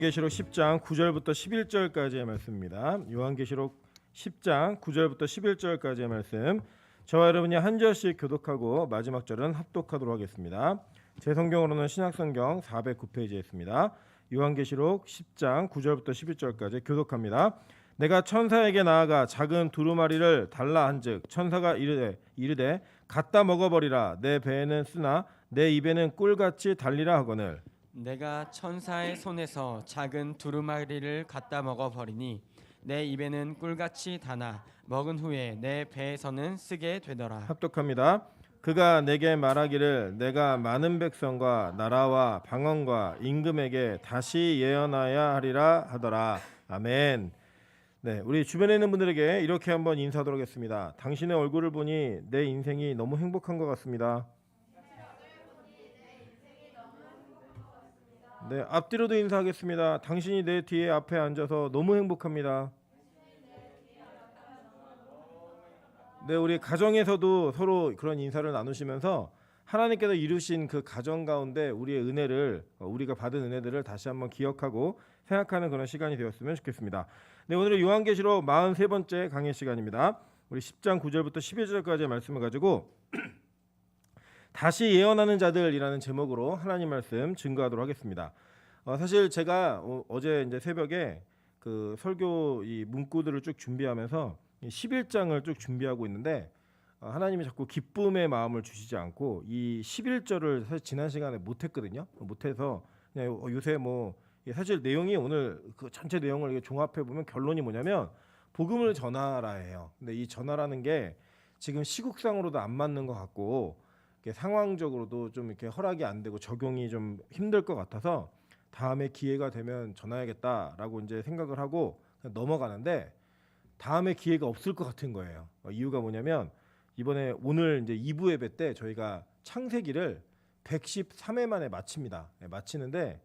요한계시록 10장 9절부터 11절까지의 말씀입니다. 요한계시록 10장 9절부터 11절까지의 말씀. 저와 여러분이 한 절씩 교독하고 마지막 절은 합독하도록 하겠습니다. 제 성경으로는 신약성경 409페이지에 있습니다. 요한계시록 10장 9절부터 11절까지 교독합니다. 내가 천사에게 나아가 작은 두루마리를 달라 한즉 천사가 이르되 갖다 먹어버리라. 내 배에는 쓰나 내 입에는 꿀같이 달리라 하거늘. 내가 천사의 손에서 작은 두루마리를 갖다 먹어버리니 내 입에는 꿀같이 다나 먹은 후에 내 배에서는 쓰게 되더라. 합독합니다. 그가 내게 말하기를 내가 많은 백성과 나라와 방언과 임금에게 다시 예언하여야 하리라 하더라. 아멘. 네, 우리 주변에 있는 분들에게 이렇게 한번 인사하도록 하겠습니다. 당신의 얼굴을 보니 내 인생이 너무 행복한 것 같습니다. 네, 앞뒤로도 인사하겠습니다. 당신이 내 뒤에 앞에 앉아서 너무 행복합니다. 네, 우리 가정에서도 서로 그런 인사를 나누시면서 하나님께서 이루신 그 가정 가운데 우리의 은혜를 우리가 받은 은혜들을 다시 한번 기억하고 생각하는 그런 시간이 되었으면 좋겠습니다. 네, 오늘은 요한계시록 43번째 강의 시간입니다. 우리 10장 9절부터 11절까지의 말씀을 가지고 다시 예언하는 자들이라는 제목으로 하나님 말씀 증거하도록 하겠습니다. 사실 제가 어제 이제 새벽에 그 설교 이 문구들을 쭉 준비하면서 11장을 쭉 준비하고 있는데 하나님이 자꾸 기쁨의 마음을 주시지 않고 이 11절을 사실 지난 시간에 못했거든요. 못해서 그냥 요새 뭐 사실 내용이 오늘 그 전체 내용을 종합해 보면 결론이 뭐냐면 복음을 전하라예요. 근데 이 전하라는 게 지금 시국상으로도 안 맞는 것 같고 상황적으로도 좀 이렇게 허락이 안 되고 적용이 좀 힘들 것 같아서 다음에 기회가 되면 전화야겠다라고 이제 생각을 하고 넘어가는데 다음에 기회가 없을 것 같은 거예요. 이유가 뭐냐면 이번에 오늘 이제 2부 예배 때 저희가 창세기를 113회 만에 마칩니다. 마치는데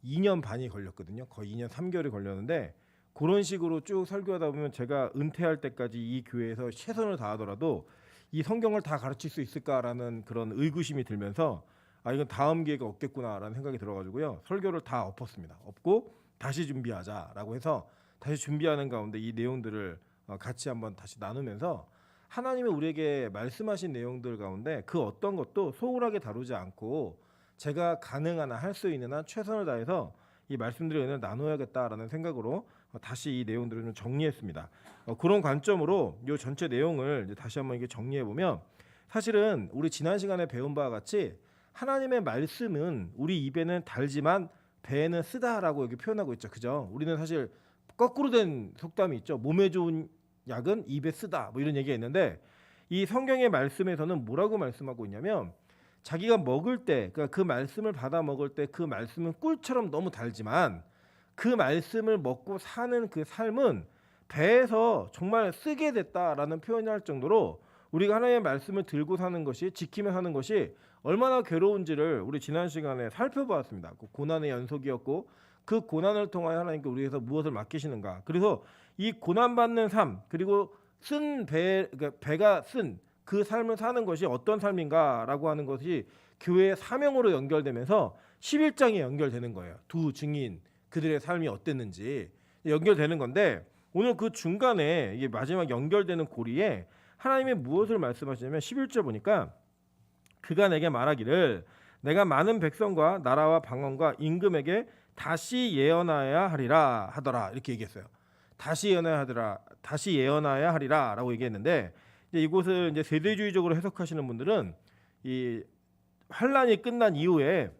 2년 반이 걸렸거든요. 거의 2년 3개월이 걸렸는데 그런 식으로 쭉 설교하다 보면 제가 은퇴할 때까지 이 교회에서 최선을 다하더라도 이 성경을 다 가르칠 수 있을까라는 그런 의구심이 들면서 이건 다음 기회가 없겠구나라는 생각이 들어가지고요. 설교를 다 엎었습니다. 엎고 다시 준비하자라고 해서 다시 준비하는 가운데 이 내용들을 같이 한번 다시 나누면서 하나님이 우리에게 말씀하신 내용들 가운데 그 어떤 것도 소홀하게 다루지 않고 제가 가능한 한 할 수 있는 한 최선을 다해서 이 말씀들의 은혜를 나눠야겠다라는 생각으로 다시 이 내용들을 좀 정리했습니다. 그런 관점으로 이 전체 내용을 이제 다시 한번 이게 정리해 보면 사실은 우리 지난 시간에 배운 바와 같이 하나님의 말씀은 우리 입에는 달지만 배에는 쓰다라고 여기 표현하고 있죠. 그죠? 우리는 사실 거꾸로 된 속담이 있죠. 몸에 좋은 약은 입에 쓰다 뭐 이런 얘기가 있는데 이 성경의 말씀에서는 뭐라고 말씀하고 있냐면 자기가 먹을 때 그러니까 그 말씀을 받아 먹을 때 그 말씀은 꿀처럼 너무 달지만 그 말씀을 먹고 사는 그 삶은 배에서 정말 쓰게 됐다라는 표현을 할 정도로 우리가 하나님의 말씀을 들고 사는 것이 지키며 사는 것이 얼마나 괴로운지를 우리 지난 시간에 살펴보았습니다. 그 고난의 연속이었고 그 고난을 통하여 하나님께 우리에서 무엇을 맡기시는가. 그래서 이 고난받는 삶 그리고 쓴 그러니까 배가 쓴 그 삶을 사는 것이 어떤 삶인가라고 하는 것이 교회의 사명으로 연결되면서 11장에 연결되는 거예요. 두 증인 그들의 삶이 어땠는지 연결되는 건데 오늘 그 중간에 이게 마지막 연결되는 고리에 하나님이 무엇을 말씀하시냐면 11절 보니까 그가 내게 말하기를 내가 많은 백성과 나라와 방언과 임금에게 다시 예언하여야 하리라 하더라 이렇게 얘기했어요. 다시 예언하여야 하리라라고 얘기했는데 이제 이곳을 이제 세대주의적으로 해석하시는 분들은 이 환란이 끝난 이후에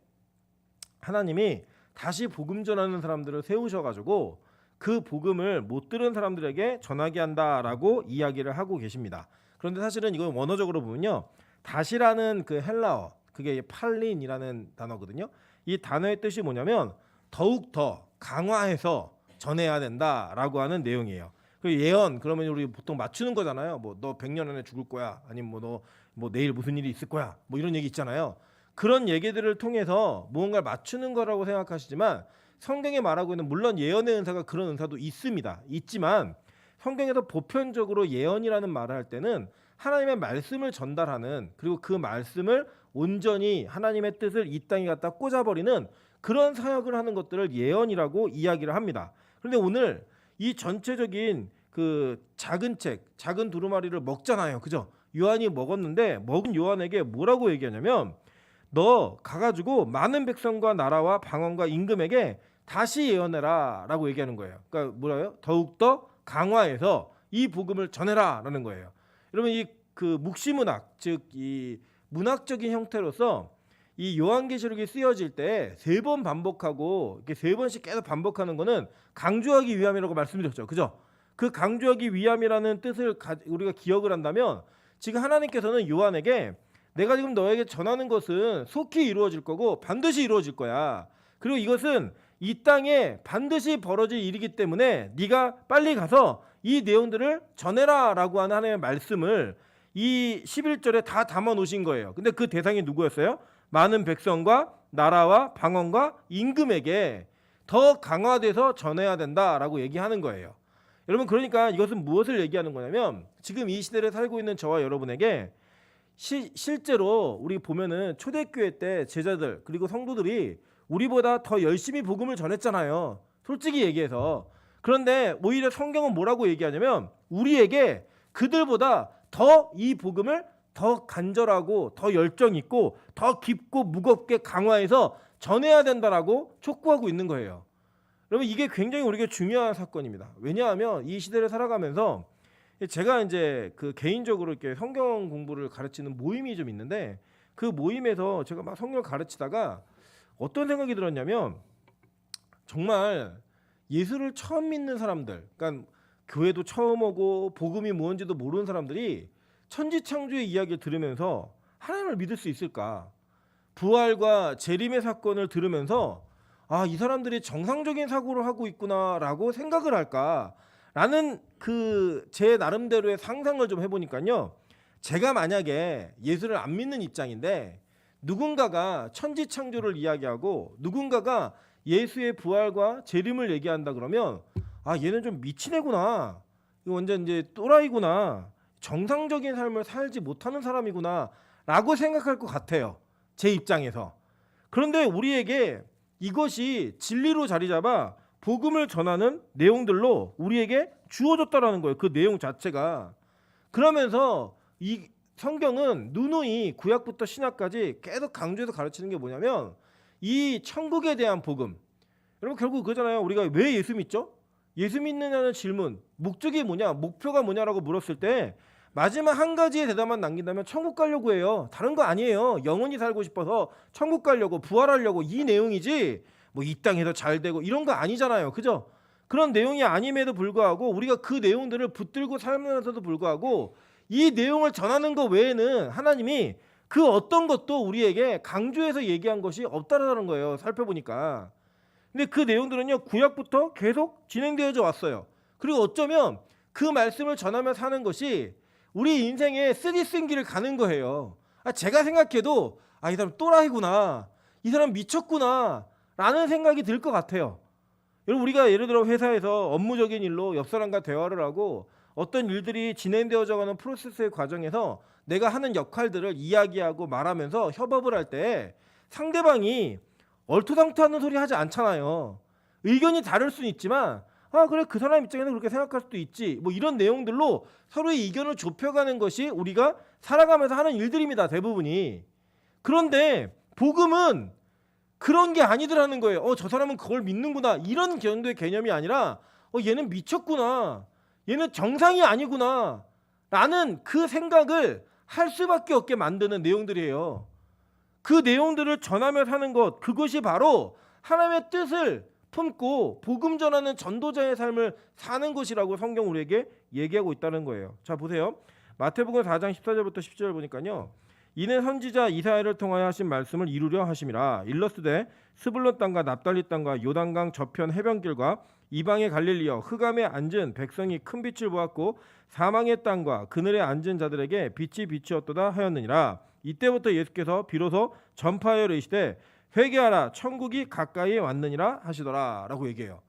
하나님이 다시 복음 전하는 사람들을 세우셔가지고 그 복음을 못 들은 사람들에게 전하게 한다라고 이야기를 하고 계십니다. 그런데 사실은 이건 원어적으로 보면요, 다시라는 그 헬라어 그게 팔린이라는 단어거든요. 이 단어의 뜻이 뭐냐면 더욱 더 강화해서 전해야 된다라고 하는 내용이에요. 그 예언 그러면 우리 보통 맞추는 거잖아요. 뭐 너 100년 안에 죽을 거야. 아니면 너 뭐 내일 무슨 일이 있을 거야. 뭐 이런 얘기 있잖아요. 그런 얘기들을 통해서 무언가를 맞추는 거라고 생각하시지만 성경에 말하고 있는 물론 예언의 은사가 그런 은사도 있지만 성경에서 보편적으로 예언이라는 말을 할 때는 하나님의 말씀을 전달하는 그리고 그 말씀을 온전히 하나님의 뜻을 이 땅에 갖다 꽂아버리는 그런 사역을 하는 것들을 예언이라고 이야기를 합니다. 그런데 오늘 이 전체적인 그 작은 책, 작은 두루마리를 먹잖아요. 그죠? 요한이 먹었는데 먹은 요한에게 뭐라고 얘기하냐면 너 가가지고 많은 백성과 나라와 방언과 임금에게 다시 예언해라 라고 얘기하는 거예요. 그러니까 뭐라요? 더욱더 강화해서 이 복음을 전해라라는 거예요. 여러분 이 그 묵시문학 즉 이 문학적인 형태로서 이 요한계시록이 쓰여질 때 3번 반복하고 이렇게 3번씩 계속 반복하는 거는 강조하기 위함이라고 말씀드렸죠. 그죠? 그 강조하기 위함이라는 뜻을 우리가 기억을 한다면 지금 하나님께서는 요한에게 내가 지금 너에게 전하는 것은 속히 이루어질 거고 반드시 이루어질 거야. 그리고 이것은 이 땅에 반드시 벌어질 일이기 때문에 네가 빨리 가서 이 내용들을 전해라라고 하는 하나님의 말씀을 이 11절에 다 담아 놓으신 거예요. 근데 그 대상이 누구였어요? 많은 백성과 나라와 방언과 임금에게 더 강화돼서 전해야 된다라고 얘기하는 거예요. 여러분 그러니까 이것은 무엇을 얘기하는 거냐면 지금 이 시대를 살고 있는 저와 여러분에게 실제로 우리 보면은 초대교회 때 제자들 그리고 성도들이 우리보다 더 열심히 복음을 전했잖아요. 솔직히 얘기해서. 그런데 오히려 성경은 뭐라고 얘기하냐면 우리에게 그들보다 더 이 복음을 더 간절하고 더 열정 있고 더 깊고 무겁게 강화해서 전해야 된다라고 촉구하고 있는 거예요. 여러분 이게 굉장히 우리에게 중요한 사건입니다. 왜냐하면 이 시대를 살아가면서 제가 이제 그 개인적으로 이렇게 성경 공부를 가르치는 모임이 좀 있는데 그 모임에서 제가 막 성경을 가르치다가 어떤 생각이 들었냐면 정말 예수를 처음 믿는 사람들, 그러니까 교회도 처음 오고 복음이 뭔지도 모르는 사람들이 천지창조의 이야기를 들으면서 하나님을 믿을 수 있을까? 부활과 재림의 사건을 들으면서 아, 이 사람들이 정상적인 사고를 하고 있구나라고 생각을 할까라는 그 제 나름대로의 상상을 좀 해보니까요. 제가 만약에 예수를 안 믿는 입장인데 누군가가 천지창조를 이야기하고 누군가가 예수의 부활과 재림을 얘기한다 그러면 아 얘는 좀 미친 애구나. 이거 완전 이제 또라이구나. 정상적인 삶을 살지 못하는 사람이구나 라고 생각할 것 같아요. 제 입장에서. 그런데 우리에게 이것이 진리로 자리 잡아 복음을 전하는 내용들로 우리에게 주어졌다라는 거예요. 그 내용 자체가. 그러면서 이 성경은 누누이 구약부터 신약까지 계속 강조해서 가르치는 게 뭐냐면 이 천국에 대한 복음. 여러분 결국 그거잖아요. 우리가 왜 예수 믿죠? 예수 믿느냐는 질문. 목적이 뭐냐? 목표가 뭐냐라고 물었을 때 마지막 한 가지의 대답만 남긴다면 천국 가려고 해요. 다른 거 아니에요. 영원히 살고 싶어서 천국 가려고 부활하려고 이 내용이지 뭐 이 땅에서 잘 되고 이런 거 아니잖아요. 그죠? 그런 내용이 아님에도 불구하고 우리가 그 내용들을 붙들고 살면서도 불구하고 이 내용을 전하는 것 외에는 하나님이 그 어떤 것도 우리에게 강조해서 얘기한 것이 없다라는 거예요. 살펴보니까. 근데 그 내용들은요 구약부터 계속 진행되어져 왔어요. 그리고 어쩌면 그 말씀을 전하며 사는 것이 우리 인생의 쓰디쓴 길을 가는 거예요. 제가 생각해도 이 사람 또라이구나, 이 사람 미쳤구나 라는 생각이 들 것 같아요. 여러분 우리가 예를 들어 회사에서 업무적인 일로 옆 사람과 대화를 하고 어떤 일들이 진행되어져 가는 프로세스의 과정에서 내가 하는 역할들을 이야기하고 말하면서 협업을 할 때 상대방이 얼토당토하는 소리 하지 않잖아요. 의견이 다를 수는 있지만 그래 그 사람 입장에는 그렇게 생각할 수도 있지 뭐 이런 내용들로 서로의 의견을 좁혀가는 것이 우리가 살아가면서 하는 일들입니다. 대부분이. 그런데 복음은 그런 게 아니더라는 거예요. 저 사람은 그걸 믿는구나 이런 정도의 개념이 아니라 얘는 미쳤구나, 얘는 정상이 아니구나 라는 그 생각을 할 수밖에 없게 만드는 내용들이에요. 그 내용들을 전하며 사는 것, 그것이 바로 하나님의 뜻을 품고 복음 전하는 전도자의 삶을 사는 것이라고 성경 우리에게 얘기하고 있다는 거예요. 자 보세요. 마태복음 4장 14절부터 10절 보니까요. 이는 선지자 이사야를 통하여 하신 말씀을 이루려 하심이라. 일러스되 스불론 땅과 납달리 땅과 요단강 저편 해변길과 이방의 갈릴리여 흑암에 앉은 백성이 큰 빛을 보았고 사망의 땅과 그늘에 앉은 자들에게 빛이 비추었도다 하였느니라. 이때부터 예수께서 비로소 전파하여 이르시되 회개하라 천국이 가까이 왔느니라 하시더라 라고 얘기해요.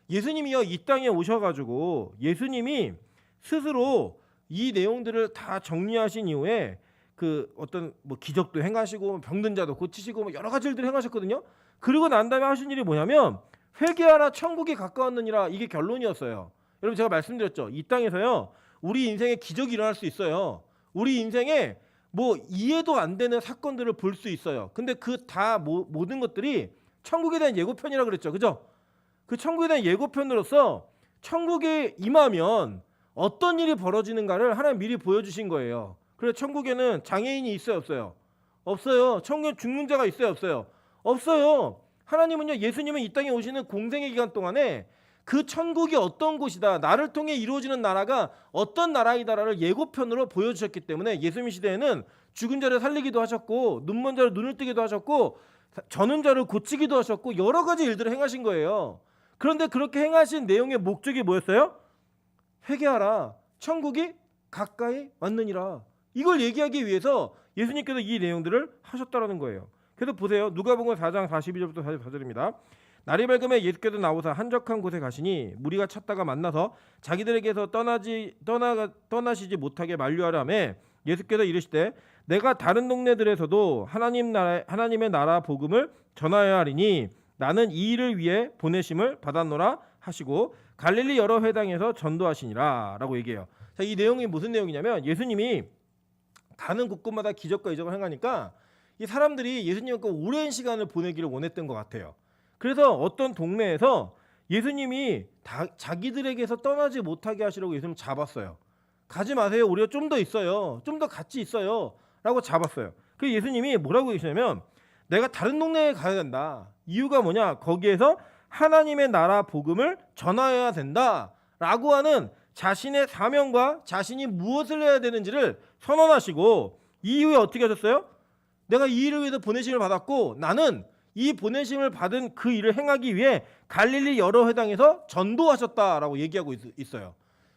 예수님이요 이 땅에 오셔가지고 예수님이 스스로 이 내용들을 다 정리하신 이후에 그 어떤 뭐 기적도 행하시고 병든 자도 고치시고 뭐 여러 가지 일들을 행하셨거든요. 그리고 난 다음에 하신 일이 뭐냐면 회개하라 천국이 가까웠느니라, 이게 결론이었어요. 여러분 제가 말씀드렸죠. 이 땅에서요 우리 인생에 기적이 일어날 수 있어요. 우리 인생에 뭐 이해도 안 되는 사건들을 볼 수 있어요. 근데 그 다 모든 것들이 천국에 대한 예고편이라 그랬죠. 그죠? 그 천국에 대한 예고편으로서 천국에 임하면 어떤 일이 벌어지는가를 하나님 미리 보여주신 거예요. 그래서 천국에는 장애인이 있어요, 없어요? 없어요. 천국에 죽는 자가 있어요, 없어요? 없어요. 하나님은요, 예수님은 이 땅에 오시는 공생의 기간 동안에 그 천국이 어떤 곳이다, 나를 통해 이루어지는 나라가 어떤 나라이다라를 예고편으로 보여주셨기 때문에 예수님 시대에는 죽은 자를 살리기도 하셨고 눈먼 자를 눈을 뜨기도 하셨고 저는 자를 고치기도 하셨고 여러 가지 일들을 행하신 거예요. 그런데 그렇게 행하신 내용의 목적이 뭐였어요? 회개하라, 천국이 가까이 왔느니라. 이걸 얘기하기 위해서 예수님께서 이 내용들을 하셨다라는 거예요. 그래서 보세요. 누가복음 4장 42절부터 44절입니다. 날이 밝음에 예수께서 나오사 한적한 곳에 가시니 무리가 찾다가 만나서 자기들에게서 떠나시지 못하게 만류하라며 예수께서 이르시되 내가 다른 동네들에서도 하나님의 나라 복음을 전하여야 하리니 나는 이 일을 위해 보내심을 받았노라 하시고 갈릴리 여러 회당에서 전도하시니라 라고 얘기해요. 자, 이 내용이 무슨 내용이냐면 예수님이 가는 곳곳마다 기적과 이적을 행하니까 이 사람들이 예수님과 오랜 시간을 보내기를 원했던 것 같아요. 그래서 어떤 동네에서 예수님이 자기들에게서 떠나지 못하게 하시려고 예수님 잡았어요. 가지 마세요. 우리가 좀 더 있어요. 좀 더 같이 있어요. 라고 잡았어요. 그 예수님이 뭐라고 얘기하시냐면 내가 다른 동네에 가야 된다. 이유가 뭐냐? 거기에서 하나님의 나라 복음을 전하여야 된다. 라고 하는 자신의 사명과 자신이 무엇을 해야 되는지를 선언하시고 이후에 어떻게 하셨어요? 내가 이 일을 위해서 보내심을 받았고 나는 이 보내심을 받은 그 일을 행하기 위해 갈릴리 여러 회당에서 전도하셨다라고 얘기하고 있어요.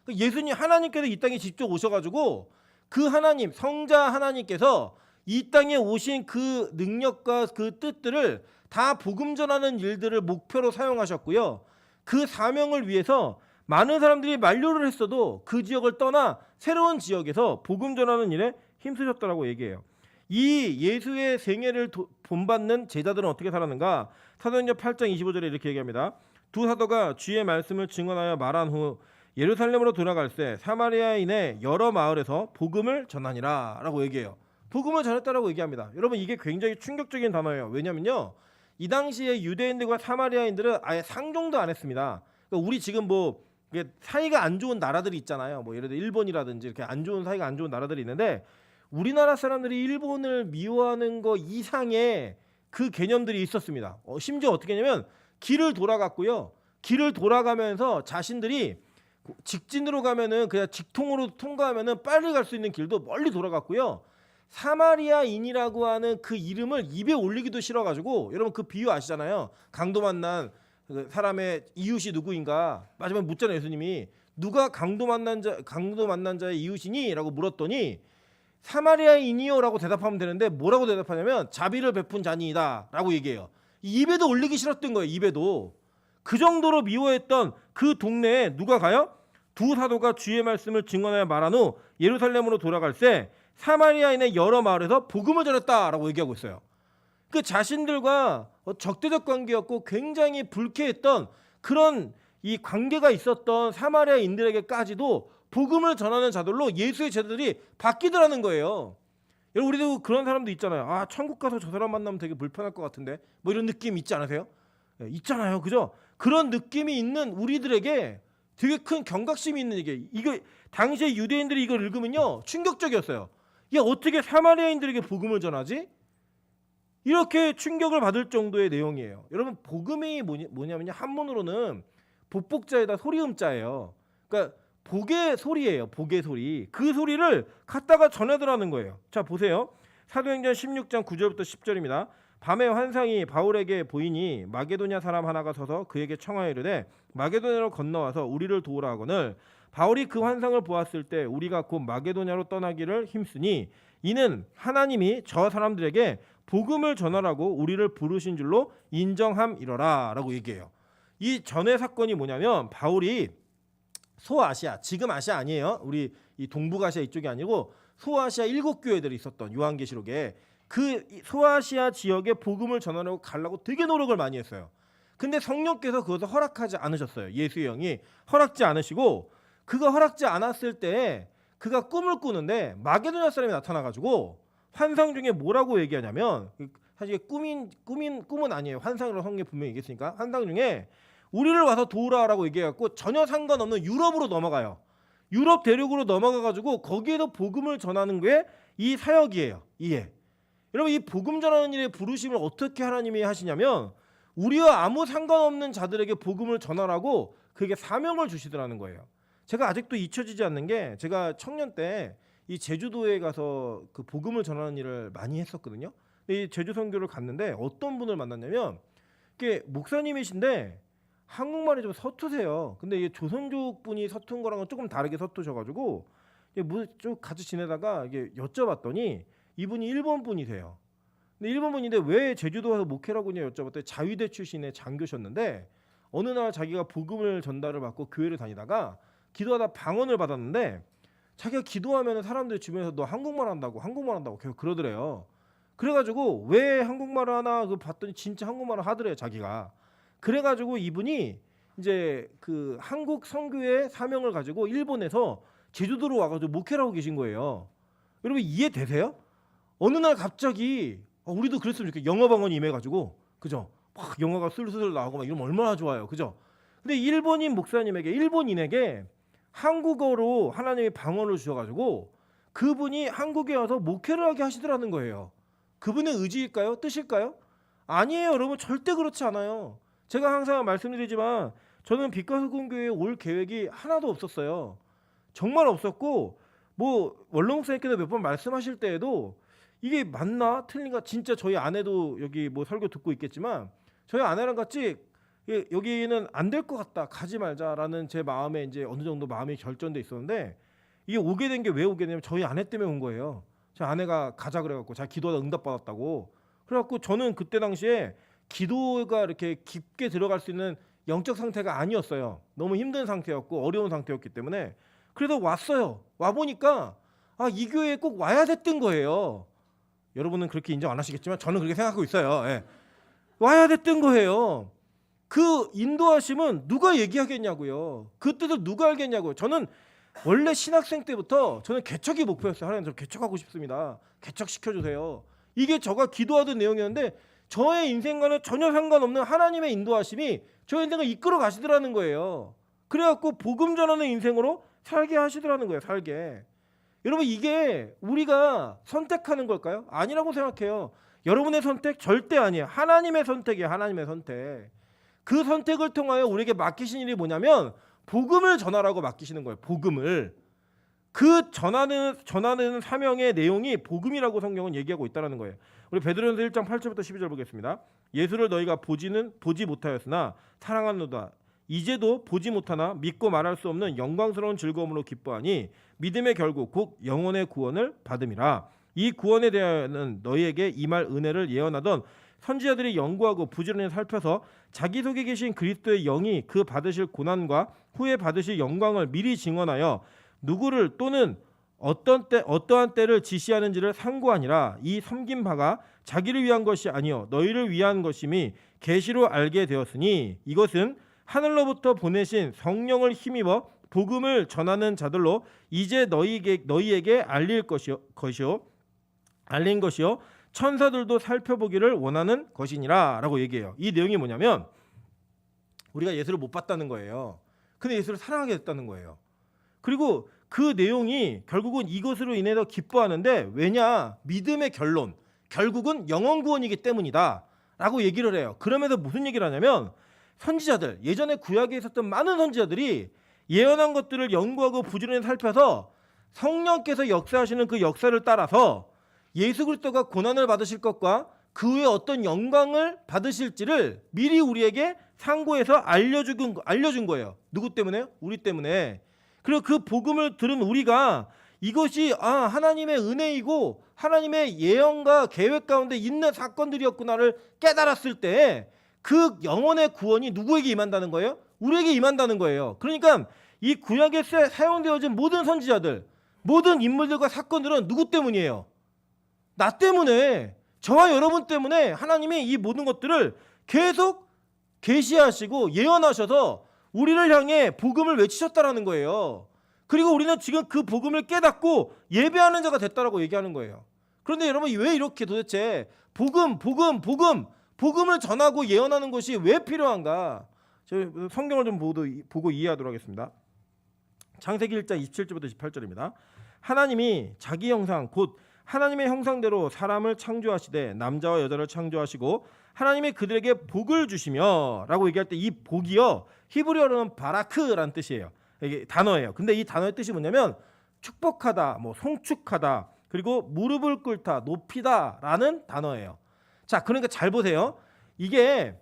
예수님 하나님께서 이 땅에 직접 오셔가지고 그 하나님 성자 하나님께서 이 땅에 오신 그 능력과 그 뜻들을 다 복음 전하는 일들을 목표로 사용하셨고요. 그 사명을 위해서 많은 사람들이 만류를 했어도 그 지역을 떠나 새로운 지역에서 복음 전하는 일에 힘쓰셨다라고 얘기해요. 이 예수의 생애를 본받는 제자들은 어떻게 살았는가? 사도행전 8장 25절에 이렇게 얘기합니다. 두 사도가 주의 말씀을 증언하여 말한 후 예루살렘으로 돌아갈새 사마리아인의 여러 마을에서 복음을 전하니라 라고 얘기해요. 복음을 전했다라고 얘기합니다. 여러분 이게 굉장히 충격적인 단어예요. 왜냐면요, 이 당시에 유대인들과 사마리아인들은 아예 상종도 안 했습니다. 그러니까 우리 지금 뭐 사이가 안 좋은 나라들이 있잖아요. 뭐 예를 들어 일본이라든지 이렇게 사이가 안 좋은 나라들이 있는데 우리나라 사람들이 일본을 미워하는 거 이상의 그 개념들이 있었습니다. 심지어 어떻게 했냐면 길을 돌아갔고요. 길을 돌아가면서 자신들이 직진으로 가면은 그냥 직통으로 통과하면은 빨리 갈 수 있는 길도 멀리 돌아갔고요. 사마리아인이라고 하는 그 이름을 입에 올리기도 싫어가지고, 여러분 그 비유 아시잖아요. 강도 만난 그 사람의 이웃이 누구인가 마지막에 묻잖아요. 예수님이 누가 강도 만난 자의 이웃이니?라고 물었더니 사마리아인이요라고 대답하면 되는데 뭐라고 대답하냐면 자비를 베푼 자니이다라고 얘기해요. 입에도 올리기 싫었던 거예요. 입에도. 그 정도로 미워했던 그 동네에 누가 가요? 두 사도가 주의 말씀을 증언하여 말한 후 예루살렘으로 돌아갈새 사마리아인의 여러 마을에서 복음을 전했다라고 얘기하고 있어요. 그 자신들과 적대적 관계였고 굉장히 불쾌했던 그런 이 관계가 있었던 사마리아인들에게까지도 복음을 전하는 자들로 예수의 제자들이 바뀌더라는 거예요. 여러분 우리도 그런 사람도 있잖아요. 아, 천국 가서 저 사람 만나면 되게 불편할 것 같은데 뭐 이런 느낌 있지 않으세요? 있잖아요. 그죠? 그런 느낌이 있는 우리들에게 되게 큰 경각심이 있는 이거 당시에 유대인들이 이걸 읽으면요 충격적이었어요. 야, 어떻게 사마리아인들에게 복음을 전하지? 이렇게 충격을 받을 정도의 내용이에요. 여러분 복음이 뭐냐면요, 한문으로는 복복자에다 소리음자예요. 그러니까 복의 소리예요. 복의 소리. 그 소리를 갖다가 전하더라는 거예요. 자, 보세요. 사도행전 16장 9절부터 10절입니다. 밤에 환상이 바울에게 보이니 마게도냐 사람 하나가 서서 그에게 청하여 이르되 마게도냐로 건너와서 우리를 도우라 하거늘 바울이 그 환상을 보았을 때 우리가 곧 마게도냐로 떠나기를 힘쓰니 이는 하나님이 저 사람들에게 복음을 전하라고 우리를 부르신 줄로 인정함이러라 라고 얘기해요. 이 전의 사건이 뭐냐면 바울이 소아시아, 지금 아시아 아니에요. 우리 이 동북아시아 이쪽이 아니고 소아시아 7교회들이 있었던 요한계시록에 그 소아시아 지역에 복음을 전하려고 가려고 되게 노력을 많이 했어요. 근데 성령께서 그것을 허락하지 않으셨어요. 예수의 영이 허락지 않으시고, 그가 허락지 않았을 때 그가 꿈을 꾸는데 마게도냐 사람이 나타나가지고 환상 중에 뭐라고 얘기하냐면, 사실 꿈은 아니에요. 환상으로 성경에 분명히 얘기했으니까. 환상 중에 우리를 와서 도우라라고 얘기해갖고 전혀 상관없는 유럽으로 넘어가요. 유럽 대륙으로 넘어가가지고 거기에도 복음을 전하는 게 이 사역이에요. 이게 여러분, 이 복음 전하는 일의 부르심을 어떻게 하나님이 하시냐면, 우리와 아무 상관없는 자들에게 복음을 전하라고 그에게 사명을 주시더라는 거예요. 제가 아직도 잊혀지지 않는 게, 제가 청년 때 이 제주도에 가서 그 복음을 전하는 일을 많이 했었거든요. 근데 이 제주 선교를 갔는데 어떤 분을 만났냐면, 이게 목사님이신데 한국말이 좀 서투세요. 근데 이 조선족 분이 서툰 거랑은 조금 다르게 서투셔가지고 쭉 같이 지내다가 이게 여쭤봤더니 이분이 일본 분이세요. 근데 일본 분인데 왜 제주도 와서 목회라고 하냐 여쭤봤더니 자위대 출신의 장교셨는데, 어느 날 자기가 복음을 전달을 받고 교회를 다니다가 기도하다 방언을 받았는데, 자기가 기도하면 사람들 주변에서 너 한국말 한다고 계속 그러더래요. 그래가지고 왜 한국말을 하나 봤더니 진짜 한국말을 하더래요, 자기가. 그래가지고 이분이 이제 그 한국 선교의 사명을 가지고 일본에서 제주도로 와가지고 목회를 하고 계신 거예요. 여러분 이해되세요? 어느 날 갑자기 우리도 그랬으면 좋겠어요. 영어 방언이 임해가지고, 그죠? 막 영어가 술술 나오고 막 이러면 얼마나 좋아요, 그죠? 근데 일본인에게 한국어로 하나님이 방언을 주셔가지고 그분이 한국에 와서 목회를 하게 하시더라는 거예요. 그분의 의지일까요? 뜻일까요? 아니에요, 여러분. 절대 그렇지 않아요. 제가 항상 말씀드리지만 저는 빛과 소금 교회에 올 계획이 하나도 없었어요. 정말 없었고, 뭐 원로 목사님께서 몇 번 말씀하실 때에도 이게 맞나 틀린가, 진짜 저희 아내도 여기 뭐 설교 듣고 있겠지만 저희 아내랑 같이 여기는 안 될 것 같다, 가지 말자라는 제 마음에 이제 어느 정도 마음이 결정돼 있었는데, 이게 오게 된 게 왜 오게 되냐면 저희 아내 때문에 온 거예요. 제 아내가 가자 그래갖고, 자기 기도하다 응답받았다고. 그래갖고 저는 그때 당시에 기도가 이렇게 깊게 들어갈 수 있는 영적 상태가 아니었어요. 너무 힘든 상태였고 어려운 상태였기 때문에. 그래도 왔어요. 와 보니까 이 교회에 꼭 와야 됐던 거예요. 여러분은 그렇게 인정 안 하시겠지만 저는 그렇게 생각하고 있어요. 예. 와야 됐던 거예요. 그 인도하심은 누가 얘기하겠냐고요. 그때도 누가 알겠냐고요. 저는 원래 신학생 때부터 저는 개척이 목표였어요. 하나님, 저 개척하고 싶습니다. 개척시켜주세요. 이게 저가 기도하던 내용이었는데, 저의 인생과는 전혀 상관없는 하나님의 인도하심이 저의 인생을 이끌어 가시더라는 거예요. 그래갖고 복음 전하는 인생으로 살게 하시더라는 거예요. 살게. 여러분, 이게 우리가 선택하는 걸까요? 아니라고 생각해요. 여러분의 선택 절대 아니에요. 하나님의 선택이에요. 하나님의 선택. 그 선택을 통하여 우리에게 맡기신 일이 뭐냐면 복음을 전하라고 맡기시는 거예요. 복음을. 그 전하는 사명의 내용이 복음이라고 성경은 얘기하고 있다는 거예요. 우리 베드로전서 1장 8절부터 12절 보겠습니다. 예수를 너희가 보지 못하였으나 사랑하노다. 이제도 보지 못하나 믿고 말할 수 없는 영광스러운 즐거움으로 기뻐하니 믿음의 결국 곧 영혼의 구원을 받음이라. 이 구원에 대하여는 너희에게 임할 은혜를 예언하던 선지자들이 연구하고 부지런히 살펴서 자기 속에 계신 그리스도의 영이 그 받으실 고난과 후에 받으실 영광을 미리 증언하여 누구를 또는 어떠한 때를 지시하는지를 상고하니라. 이 섬긴 바가 자기를 위한 것이 아니요 너희를 위한 것임이 계시로 알게 되었으니 이것은 하늘로부터 보내신 성령을 힘입어 복음을 전하는 자들로 이제 너희에게 알린 것이요 천사들도 살펴보기를 원하는 것이니라 라고 얘기해요. 이 내용이 뭐냐면 우리가 예수를 못 봤다는 거예요. 근데 예수를 사랑하게 됐다는 거예요. 그리고 그 내용이 결국은 이것으로 인해서 기뻐하는데, 왜냐? 믿음의 결국은 영원 구원이기 때문이다 라고 얘기를 해요. 그러면서 무슨 얘기를 하냐면, 선지자들, 예전에 구약에 있었던 많은 선지자들이 예언한 것들을 연구하고 부지런히 살펴서 성령께서 역사하시는 그 역사를 따라서 예수 그리스도가 고난을 받으실 것과 그 후에 어떤 영광을 받으실지를 미리 우리에게 상고해서 알려준 거예요. 누구 때문에요? 우리 때문에. 그리고 그 복음을 들은 우리가 이것이 하나님의 은혜이고 하나님의 예언과 계획 가운데 있는 사건들이었구나를 깨달았을 때 그 영혼의 구원이 누구에게 임한다는 거예요? 우리에게 임한다는 거예요. 그러니까 이 구약에 사용되어진 모든 선지자들, 모든 인물들과 사건들은 누구 때문이에요? 나 때문에. 저와 여러분 때문에 하나님이 이 모든 것들을 계속 계시하시고 예언하셔서 우리를 향해 복음을 외치셨다라는 거예요. 그리고 우리는 지금 그 복음을 깨닫고 예배하는 자가 됐다라고 얘기하는 거예요. 그런데 여러분 왜 이렇게 도대체 복음을 전하고 예언하는 것이 왜 필요한가? 저희 성경을 좀 보고 이해하도록 하겠습니다. 창세기 1장 27절부터 28절입니다. 하나님이 자기 형상 곧 하나님의 형상대로 사람을 창조하시되 남자와 여자를 창조하시고 하나님이 그들에게 복을 주시며 라고 얘기할 때 이 복이요 히브리어로는 바라크라는 뜻이에요. 이게 단어예요. 근데 이 단어의 뜻이 뭐냐면 축복하다, 뭐 송축하다, 그리고 무릎을 꿇다, 높이다라는 단어예요. 자, 그러니까 잘 보세요. 이게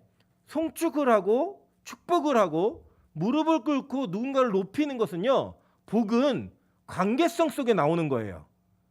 송축을 하고 축복을 하고 무릎을 꿇고 누군가를 높이는 것은요, 복은 관계성 속에 나오는 거예요.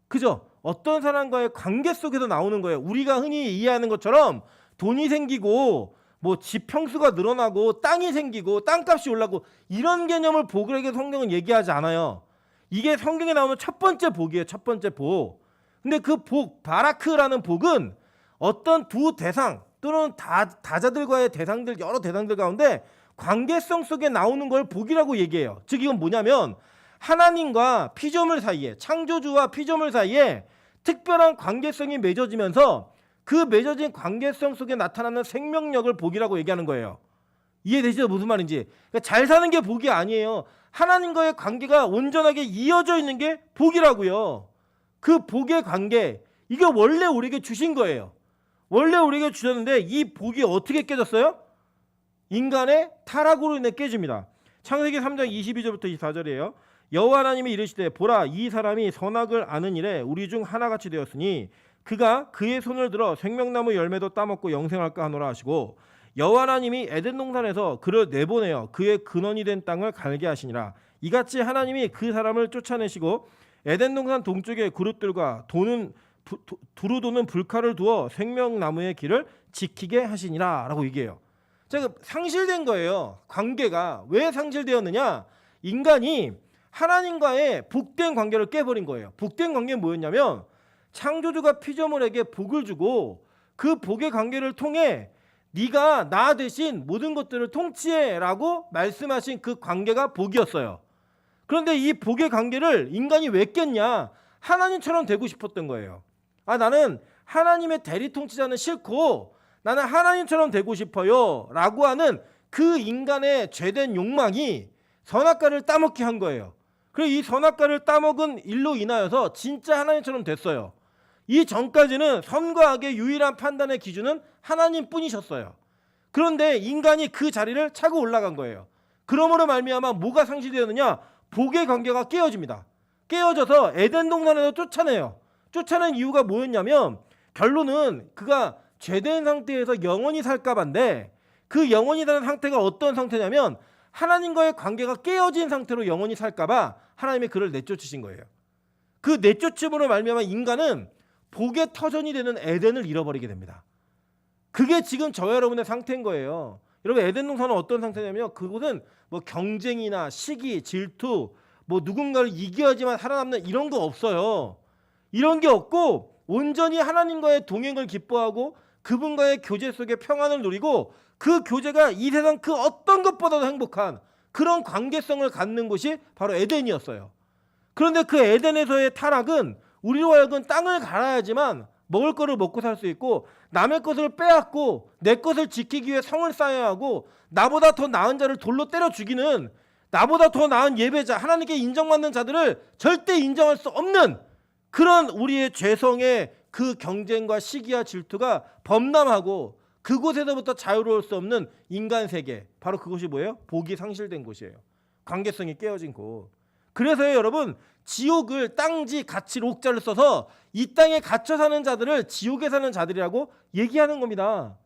그죠? 어떤 사람과의 관계 속에서 나오는 거예요. 우리가 흔히 이해하는 것처럼 돈이 생기고 뭐 집 평수가 늘어나고 땅이 생기고 땅값이 올라고 이런 개념을 복에게 성경은 얘기하지 않아요. 이게 성경에 나오는 첫 번째 복이에요. 첫 번째 복. 근데 그 복, 바라크라는 복은 어떤 두 대상 또는 다자들과의 대상들, 여러 대상들 가운데 관계성 속에 나오는 걸 복이라고 얘기해요. 즉 이건 뭐냐면 하나님과 피조물 사이에, 창조주와 피조물 사이에 특별한 관계성이 맺어지면서 그 맺어진 관계성 속에 나타나는 생명력을 복이라고 얘기하는 거예요. 이해되시죠? 무슨 말인지. 그러니까 잘 사는 게 복이 아니에요. 하나님과의 관계가 온전하게 이어져 있는 게 복이라고요. 그 복의 관계, 이게 원래 우리에게 주신 거예요. 원래 우리에게 주셨는데 이 복이 어떻게 깨졌어요? 인간의 타락으로 인해 깨집니다. 창세기 3장 22절부터 24절이에요. 여호와 하나님이 이르시되 보라 이 사람이 선악을 아는 일에 우리 중 하나같이 되었으니 그가 그의 손을 들어 생명나무 열매도 따먹고 영생할까 하노라 하시고 여호와 하나님이 에덴 동산에서 그를 내보내어 그의 근원이 된 땅을 갈게 하시니라. 이같이 하나님이 그 사람을 쫓아내시고 에덴 동산 동쪽에 그룹들과 두루 도는 불칼을 두어 생명나무의 길을 지키게 하시니라 라고 얘기해요. 자, 상실된 거예요. 관계가 왜 상실되었느냐? 인간이 하나님과의 복된 관계를 깨버린 거예요. 복된 관계는 뭐였냐면 창조주가 피조물에게 복을 주고 그 복의 관계를 통해 네가 나 대신 모든 것들을 통치해라고 말씀하신 그 관계가 복이었어요. 그런데 이 복의 관계를 인간이 왜 깼냐? 하나님처럼 되고 싶었던 거예요. 나는 하나님의 대리 통치자는 싫고 나는 하나님처럼 되고 싶어요 라고 하는 그 인간의 죄된 욕망이 선악과를 따먹게 한 거예요. 그리고 이 선악과를 따먹은 일로 인하여서 진짜 하나님처럼 됐어요. 이 전까지는 선과 악의 유일한 판단의 기준은 하나님뿐이셨어요. 그런데 인간이 그 자리를 차고 올라간 거예요. 그러므로 말미암아 뭐가 상실되었느냐? 복의 관계가 깨어집니다. 깨어져서 에덴 동산에서 쫓아내요. 쫓아낸 이유가 뭐였냐면 결론은 그가 죄된 상태에서 영원히 살까 봐인데 그 영원히 사는 상태가 어떤 상태냐면 하나님과의 관계가 깨어진 상태로 영원히 살까 봐 하나님이 그를 내쫓으신 거예요. 그 내쫓음으로 말미암아 인간은 복의 터전이 되는 에덴을 잃어버리게 됩니다. 그게 지금 저와 여러분의 상태인 거예요. 여러분 에덴 동산은 어떤 상태냐면 그곳은 뭐 경쟁이나 시기, 질투, 뭐 누군가를 이겨야지만 살아남는 이런 거 없어요. 이런 게 없고 온전히 하나님과의 동행을 기뻐하고 그분과의 교제 속에 평안을 누리고 그 교제가 이 세상 그 어떤 것보다도 행복한 그런 관계성을 갖는 곳이 바로 에덴이었어요. 그런데 그 에덴에서의 타락은 우리로 하여금 땅을 갈아야지만 먹을 거를 먹고 살 수 있고 남의 것을 빼앗고 내 것을 지키기 위해 성을 쌓아야 하고 나보다 더 나은 자를 돌로 때려 죽이는 나보다 더 나은 예배자 하나님께 인정받는 자들을 절대 인정할 수 없는 그런 우리의 죄성의 그 경쟁과 시기와 질투가 범람하고 그곳에서부터 자유로울 수 없는 인간 세계, 바로 그곳이 뭐예요? 복이 상실된 곳이에요. 관계성이 깨어진 곳. 그래서요 여러분 지옥을 땅지 가치 옥자를 써서 이 땅에 갇혀 사는 자들을 지옥에 사는 자들이라고 얘기하는 겁니다.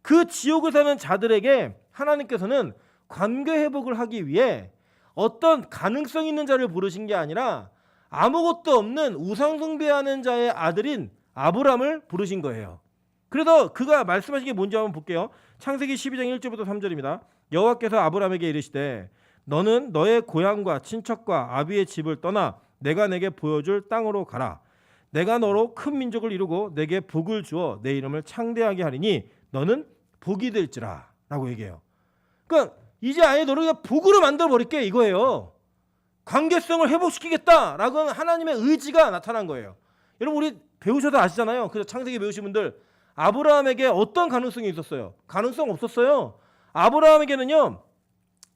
그 지옥을 사는 자들에게 하나님께서는 관계 회복을 하기 위해 어떤 가능성 있는 자를 부르신 게 아니라 아무것도 없는 우상 숭배하는 자의 아들인 아브람을 부르신 거예요. 그래서 그가 말씀하신 게 뭔지 한번 볼게요. 창세기 12장 1절부터 3절입니다. 여호와께서 아브람에게 이르시되 너는 너의 고향과 친척과 아비의 집을 떠나 내가 내게 보여줄 땅으로 가라. 내가 너로 큰 민족을 이루고 내게 복을 주어 내 이름을 창대하게 하리니 너는 복이 될지라 라고 얘기해요. 그러니까 이제 아예 너를 그냥 복으로 만들어 버릴게 이거예요. 관계성을 회복시키겠다라고 하는 하나님의 의지가 나타난 거예요. 여러분 우리 배우셔도 아시잖아요. 그래서 창세기 배우신 분들 아브라함에게 어떤 가능성이 있었어요? 가능성 없었어요. 아브라함에게는요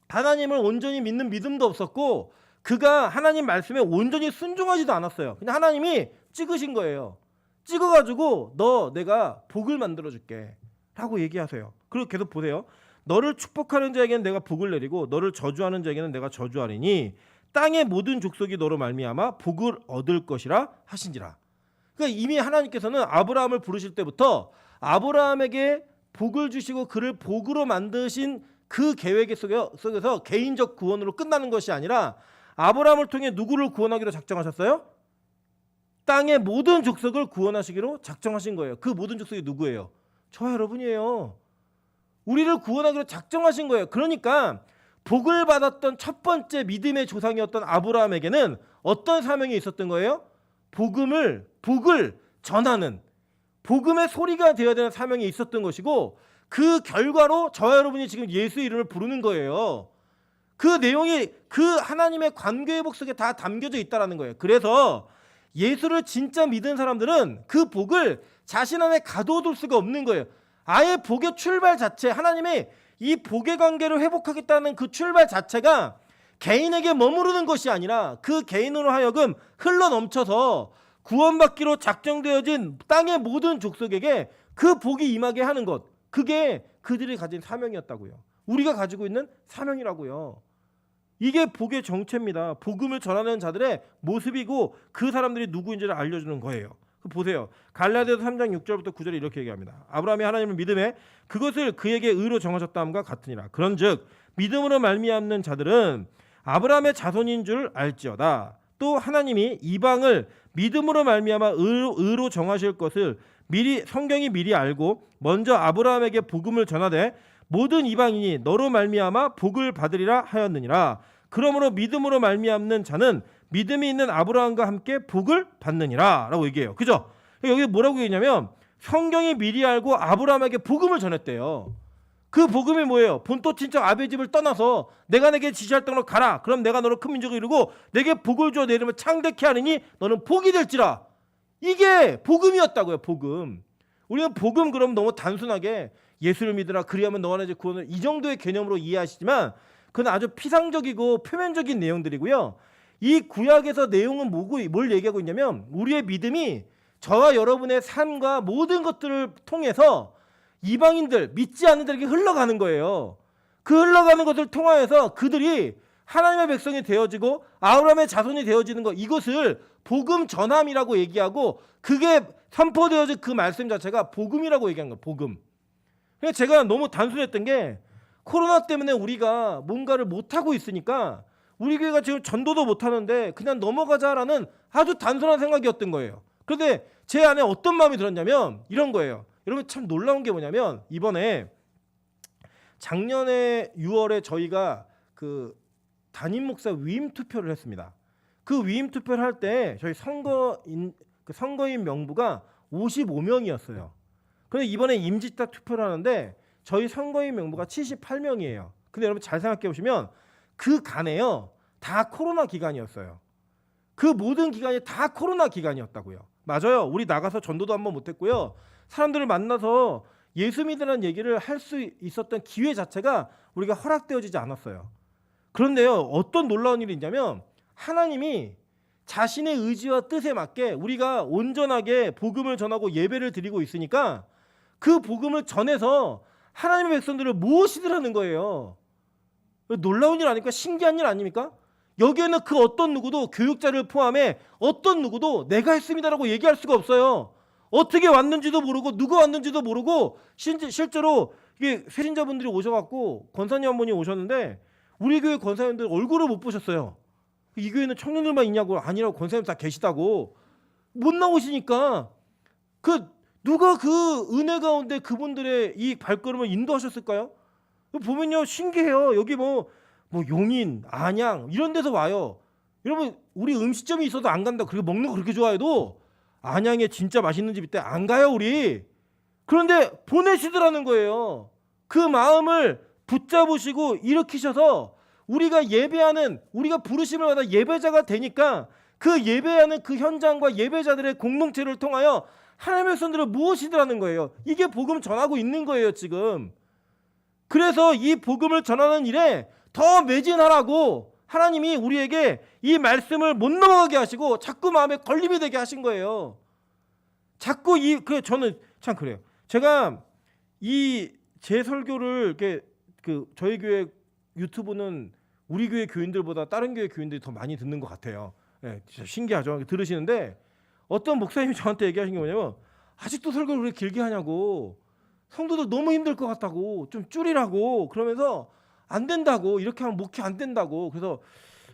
하나님을 온전히 믿는 믿음도 없었고 그가 하나님 말씀에 온전히 순종하지도 않았어요. 그냥 하나님이 찍으신 거예요. 찍어가지고 내가 복을 만들어줄게 라고 얘기하세요. 그리고 계속 보세요. 너를 축복하는 자에게는 내가 복을 내리고 너를 저주하는 자에게는 내가 저주하리니 땅의 모든 족속이 너로 말미암아 복을 얻을 것이라 하신지라. 그러니까 이미 하나님께서는 아브라함을 부르실 때부터 아브라함에게 복을 주시고 그를 복으로 만드신 그 계획 속에서 개인적 구원으로 끝나는 것이 아니라 아브라함을 통해 누구를 구원하기로 작정하셨어요? 땅의 모든 족속을 구원하시기로 작정하신 거예요. 그 모든 족속이 누구예요? 저와 여러분이에요. 우리를 구원하기로 작정하신 거예요. 그러니까 복을 받았던 첫 번째 믿음의 조상이었던 아브라함에게는 어떤 사명이 있었던 거예요? 복을 전하는 복음의 소리가 되어야 되는 사명이 있었던 것이고 그 결과로 저와 여러분이 지금 예수 이름을 부르는 거예요. 그 내용이 그 하나님의 관계 회복 속에 다 담겨져 있다라는 거예요. 그래서 예수를 진짜 믿은 사람들은 그 복을 자신 안에 가둬둘 수가 없는 거예요. 아예 복의 출발 자체, 하나님의 이 복의 관계를 회복하겠다는 그 출발 자체가 개인에게 머무르는 것이 아니라 그 개인으로 하여금 흘러넘쳐서 구원받기로 작정되어진 땅의 모든 족속에게 그 복이 임하게 하는 것, 그게 그들이 가진 사명이었다고요. 우리가 가지고 있는 사명이라고요. 이게 복의 정체입니다. 복음을 전하는 자들의 모습이고 그 사람들이 누구인지를 알려주는 거예요. 보세요. 갈라디아서 3장 6절부터 9절에 이렇게 얘기합니다. 아브라함이 하나님을 믿음에 그것을 그에게 의로 정하셨다함과 같으니라. 그런즉 믿음으로 말미암는 자들은 아브라함의 자손인 줄 알지어다. 또 하나님이 이방을 믿음으로 말미암아 의로 정하실 것을 성경이 미리 알고 먼저 아브라함에게 복음을 전하되 모든 이방인이 너로 말미암아 복을 받으리라 하였느니라. 그러므로 믿음으로 말미암는 자는 믿음이 있는 아브라함과 함께 복을 받느니라 라고 얘기해요. 그죠? 여기 뭐라고 얘기냐면 성경이 미리 알고 아브라함에게 복음을 전했대요. 그 복음이 뭐예요? 본토 친척 아베 집을 떠나서 내가 내게 지시할 땅으로 가라. 그럼 내가 너를 큰 민족을 이루고 내게 복을 주어 내 이름을 창대케 하느니 너는 복이 될지라. 이게 복음이었다고요. 복음. 우리는 복음 그럼 너무 단순하게 예수를 믿으라 그리하면 너와 내 구원을 이 정도의 개념으로 이해하시지만 그건 아주 피상적이고 표면적인 내용들이고요. 이 구약에서 내용은 뭘 얘기하고 있냐면 우리의 믿음이 저와 여러분의 삶과 모든 것들을 통해서 이방인들, 믿지 않는 자에게 흘러가는 거예요. 그 흘러가는 것을 통하여서 그들이 하나님의 백성이 되어지고 아브라함의 자손이 되어지는 것, 이것을 복음 전함이라고 얘기하고 그게 선포되어진 그 말씀 자체가 복음이라고 얘기한 거예요. 복음. 그래서 제가 너무 단순했던 게 코로나 때문에 우리가 뭔가를 못하고 있으니까 우리 교회가 지금 전도도 못하는데 그냥 넘어가자라는 아주 단순한 생각이었던 거예요. 그런데 제 안에 어떤 마음이 들었냐면 이런 거예요. 여러분 참 놀라운 게 뭐냐면 이번에 작년에 6월에 저희가 그 담임 목사 위임 투표를 했습니다. 그 위임 투표를 할 때 저희 선거인 명부가 55명이었어요. 그런데 이번에 임직자 투표를 하는데 저희 선거인 명부가 78명이에요. 근데 여러분 잘 생각해 보시면 그 간에요 다 코로나 기간이었어요. 그 모든 기간이 다 코로나 기간이었다고요. 맞아요. 우리 나가서 전도도 한번 못했고요. 사람들을 만나서 예수 믿으라는 얘기를 할 수 있었던 기회 자체가 우리가 허락되어지지 않았어요. 그런데요 어떤 놀라운 일이 있냐면 하나님이 자신의 의지와 뜻에 맞게 우리가 온전하게 복음을 전하고 예배를 드리고 있으니까 그 복음을 전해서 하나님의 백성들을 모으시더라는 거예요. 놀라운 일 아닙니까? 신기한 일 아닙니까? 여기에는 그 어떤 누구도 교육자를 포함해 어떤 누구도 내가 했습니다라고 얘기할 수가 없어요. 어떻게 왔는지도 모르고 누가 왔는지도 모르고 실제로 이게 세신자분들이 오셔갖고 권사님 한 분이 오셨는데 우리 교회 권사님들 얼굴을 못 보셨어요. 이 교회는 청년들만 있냐고 아니라고 권사님 다 계시다고 못 나오시니까 누가 그 은혜 가운데 그분들의 이 발걸음을 인도하셨을까요? 보면요 신기해요. 여기 뭐 용인, 안양 이런 데서 와요. 여러분 우리 음식점이 있어도 안 간다. 그렇게 먹는 거 그렇게 좋아해도 안양에 진짜 맛있는 집 있대. 안 가요 우리. 그런데 보내시더라는 거예요. 그 마음을 붙잡으시고 일으키셔서 우리가 예배하는, 우리가 부르심을 받아 예배자가 되니까 그 예배하는 그 현장과 예배자들의 공동체를 통하여 하나님의 손들을 무엇이더라는 거예요. 이게 복음 전하고 있는 거예요 지금. 그래서 이 복음을 전하는 일에 더 매진하라고 하나님이 우리에게 이 말씀을 못 넘어가게 하시고 자꾸 마음에 걸림이 되게 하신 거예요. 자꾸 저는 참 그래요. 제가 제 설교를 이렇게 저희 교회 유튜브는 우리 교회 교인들보다 다른 교회 교인들이 더 많이 듣는 것 같아요. 네, 진짜 신기하죠. 들으시는데 어떤 목사님이 저한테 얘기하신 게 뭐냐면 아직도 설교를 왜 길게 하냐고, 성도들 너무 힘들 것 같다고, 좀 줄이라고, 그러면서 안 된다고, 이렇게 하면 목회 안 된다고. 그래서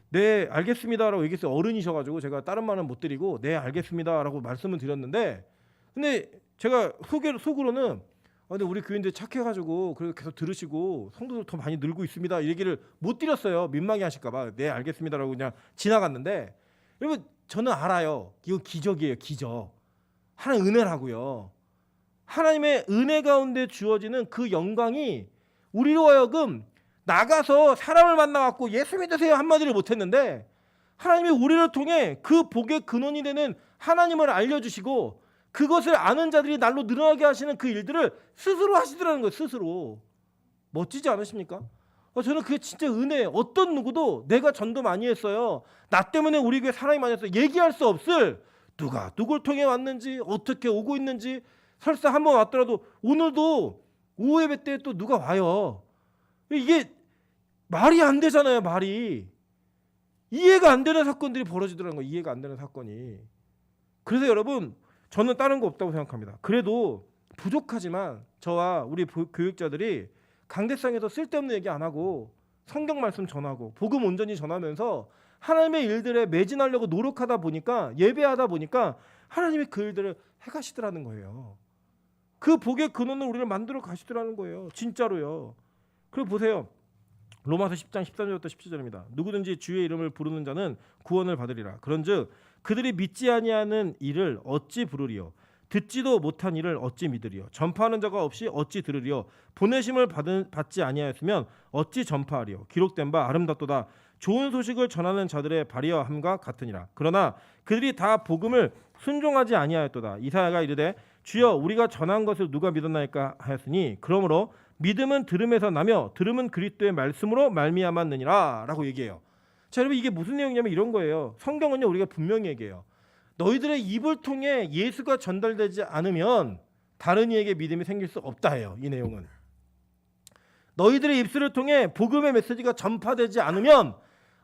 네 알겠습니다라고 얘기했어요. 어른이셔가지고 제가 다른 말은 못 드리고 네 알겠습니다라고 말씀을 드렸는데, 근데 제가 속으로는 근데 우리 교인들 착해가지고 그래도 계속 들으시고 성도들 더 많이 늘고 있습니다 이 얘기를 못 드렸어요. 민망해 하실까봐. 네 알겠습니다라고 그냥 지나갔는데, 여러분 저는 알아요. 이거 기적이에요. 기적. 하나님 은혜라고요. 하나님의 은혜 가운데 주어지는 그 영광이 우리로 하여금 나가서 사람을 만나갖고 예수 믿으세요 한마디를 못했는데, 하나님이 우리를 통해 그 복의 근원이 되는 하나님을 알려주시고 그것을 아는 자들이 날로 늘어나게 하시는 그 일들을 스스로 하시더라는 거예요. 스스로. 멋지지 않으십니까? 저는 그게 진짜 은혜예요. 어떤 누구도 내가 전도 많이 했어요, 나 때문에 우리 교회 사람이 많이 했어요, 얘기할 수 없을, 누가 누굴 통해 왔는지 어떻게 오고 있는지, 설사 한번 왔더라도 오늘도 오후 예배 때 또 누가 와요. 이게 말이 안 되잖아요. 말이 이해가 안 되는 사건들이 벌어지더라는 거예요. 이해가 안 되는 사건이. 그래서 여러분 저는 다른 거 없다고 생각합니다. 그래도 부족하지만 저와 우리 교육자들이 강대상에서 쓸데없는 얘기 안 하고 성경 말씀 전하고 복음 온전히 전하면서 하나님의 일들에 매진하려고 노력하다 보니까, 예배하다 보니까 하나님이 그 일들을 해가시더라는 거예요. 그 복의 근원을 우리를 만들어 가시더라는 거예요. 진짜로요. 그리고 보세요. 로마서 10장 13절부터 17절입니다. 누구든지 주의 이름을 부르는 자는 구원을 받으리라. 그런즉 그들이 믿지 아니하는 일을 어찌 부르리요? 듣지도 못한 일을 어찌 믿으리요? 전파하는 자가 없이 어찌 들으리요? 보내심을 받지 아니하였으면 어찌 전파하리요? 기록된 바 아름답도다. 좋은 소식을 전하는 자들의 발이함과 같으니라. 그러나 그들이 다 복음을 순종하지 아니하였도다. 이사야가 이르되 주여 우리가 전한 것을 누가 믿었나이까 하였으니 그러므로 믿음은 들음에서 나며 들음은 그리스도의 말씀으로 말미암았느니라 라고 얘기해요. 자, 여러분 이게 무슨 내용이냐면 이런 거예요. 성경은요 우리가 분명히 얘기해요. 너희들의 입을 통해 예수가 전달되지 않으면 다른 이에게 믿음이 생길 수 없다 해요. 이 내용은 너희들의 입술을 통해 복음의 메시지가 전파되지 않으면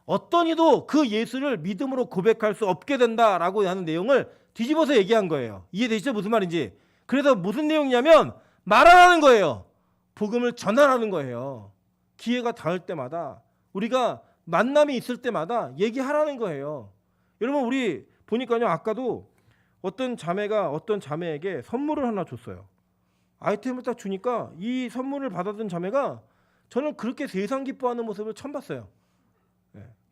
어떤 이도 그 예수를 믿음으로 고백할 수 없게 된다라고 하는 내용을 뒤집어서 얘기한 거예요. 이해되시죠? 무슨 말인지. 그래서 무슨 내용이냐면 말하라는 거예요. 복음을 전하라는 거예요. 기회가 닿을 때마다, 우리가 만남이 있을 때마다 얘기하라는 거예요. 여러분 우리 보니까요, 아까도 어떤 자매가 어떤 자매에게 선물을 하나 줬어요. 아이템을 딱 주니까 이 선물을 받아든 자매가 저는 그렇게 세상 기뻐하는 모습을 처음 봤어요.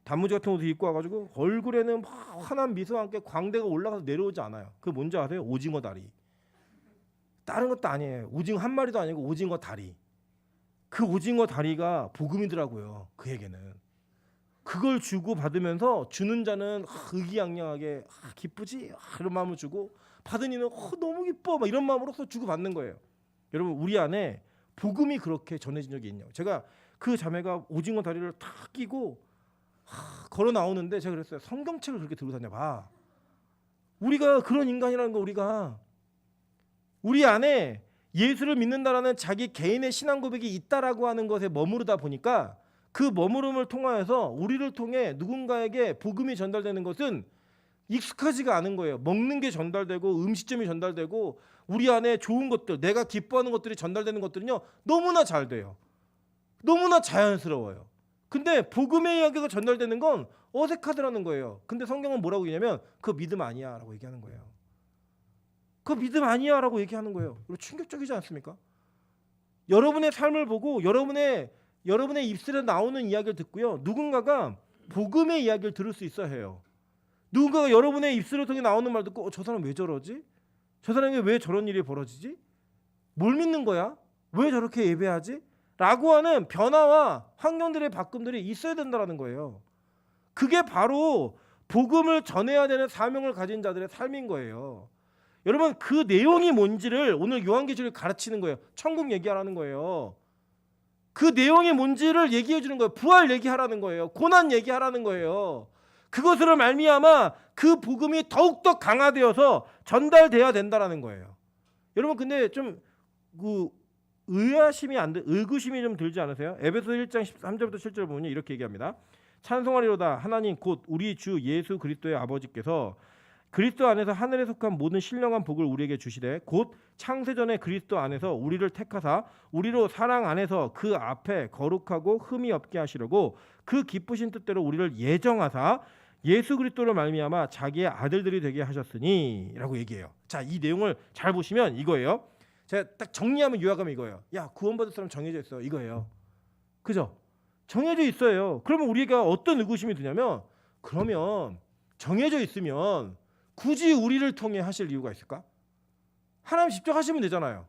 단무지 같은 옷을 입고 와가지고 얼굴에는 막 환한 미소와 함께 광대가 올라가서 내려오지 않아요. 그게 뭔지 아세요? 오징어 다리. 다른 것도 아니에요. 오징어 한 마리도 아니고 오징어 다리. 그 오징어 다리가 복음이더라고요. 그에게는. 그걸 주고 받으면서 주는 자는 의기양양하게 기쁘지? 이런 마음을 주고, 받은 이는 너무 기뻐 막 이런 마음으로 주고 받는 거예요. 여러분 우리 안에 복음이 그렇게 전해진 적이 있냐고. 제가 그 자매가 오징어 다리를 탁 끼고 걸어 나오는데 제가 그랬어요. 성경책을 그렇게 들고 다녀 봐. 우리가 그런 인간이라는 거. 우리가 우리 안에 예수를 믿는다라는 자기 개인의 신앙 고백이 있다라고 하는 것에 머무르다 보니까 그 머무름을 통하여서 우리를 통해 누군가에게 복음이 전달되는 것은 익숙하지가 않은 거예요. 먹는 게 전달되고 음식점이 전달되고 우리 안에 좋은 것들, 내가 기뻐하는 것들이 전달되는 것들은요 너무나 잘 돼요. 너무나 자연스러워요. 근데 복음의 이야기가 전달되는 건 어색하더라는 거예요. 근데 성경은 뭐라고 얘기하냐면 그거 믿음 아니야 라고 얘기하는 거예요. 그거 믿음 아니야 라고 얘기하는 거예요. 충격적이지 않습니까? 여러분의 삶을 보고 여러분의 입술에 나오는 이야기를 듣고요, 누군가가 복음의 이야기를 들을 수 있어야 해요. 누군가가 여러분의 입술을 통해 나오는 말 듣고 저 사람 왜 저러지? 저 사람이 왜 저런 일이 벌어지지? 뭘 믿는 거야? 왜 저렇게 예배하지? 라고 하는 변화와 환경들의 바꿈들이 있어야 된다는 거예요. 그게 바로 복음을 전해야 되는 사명을 가진 자들의 삶인 거예요. 여러분, 그 내용이 뭔지를 오늘 요한계시록이 가르치는 거예요. 천국 얘기하라는 거예요. 그 내용이 뭔지를 얘기해 주는 거예요. 부활 얘기하라는 거예요. 고난 얘기하라는 거예요. 그것으로 말미암아 그 복음이 더욱더 강화되어서 전달돼야 된다라는 거예요. 여러분, 근데 좀 의구심이 좀 들지 않으세요? 에베소 1장 13절부터 7절 보면 이렇게 얘기합니다. 찬송하리로다 하나님 곧 우리 주 예수 그리스도의 아버지께서 그리스도 안에서 하늘에 속한 모든 신령한 복을 우리에게 주시되 곧 창세전에 그리스도 안에서 우리를 택하사 우리로 사랑 안에서 그 앞에 거룩하고 흠이 없게 하시려고 그 기쁘신 뜻대로 우리를 예정하사 예수 그리스도로 말미암아 자기의 아들들이 되게 하셨으니라고 얘기해요. 자, 이 내용을 잘 보시면 이거예요. 제가 딱 정리하면 요약하면 이거예요. 야, 구원받을 사람 정해져 있어. 이거예요. 그죠? 정해져 있어요. 그러면 우리가 어떤 의구심이 드냐면, 그러면 정해져 있으면 굳이 우리를 통해 하실 이유가 있을까? 하나님 직접 하시면 되잖아요.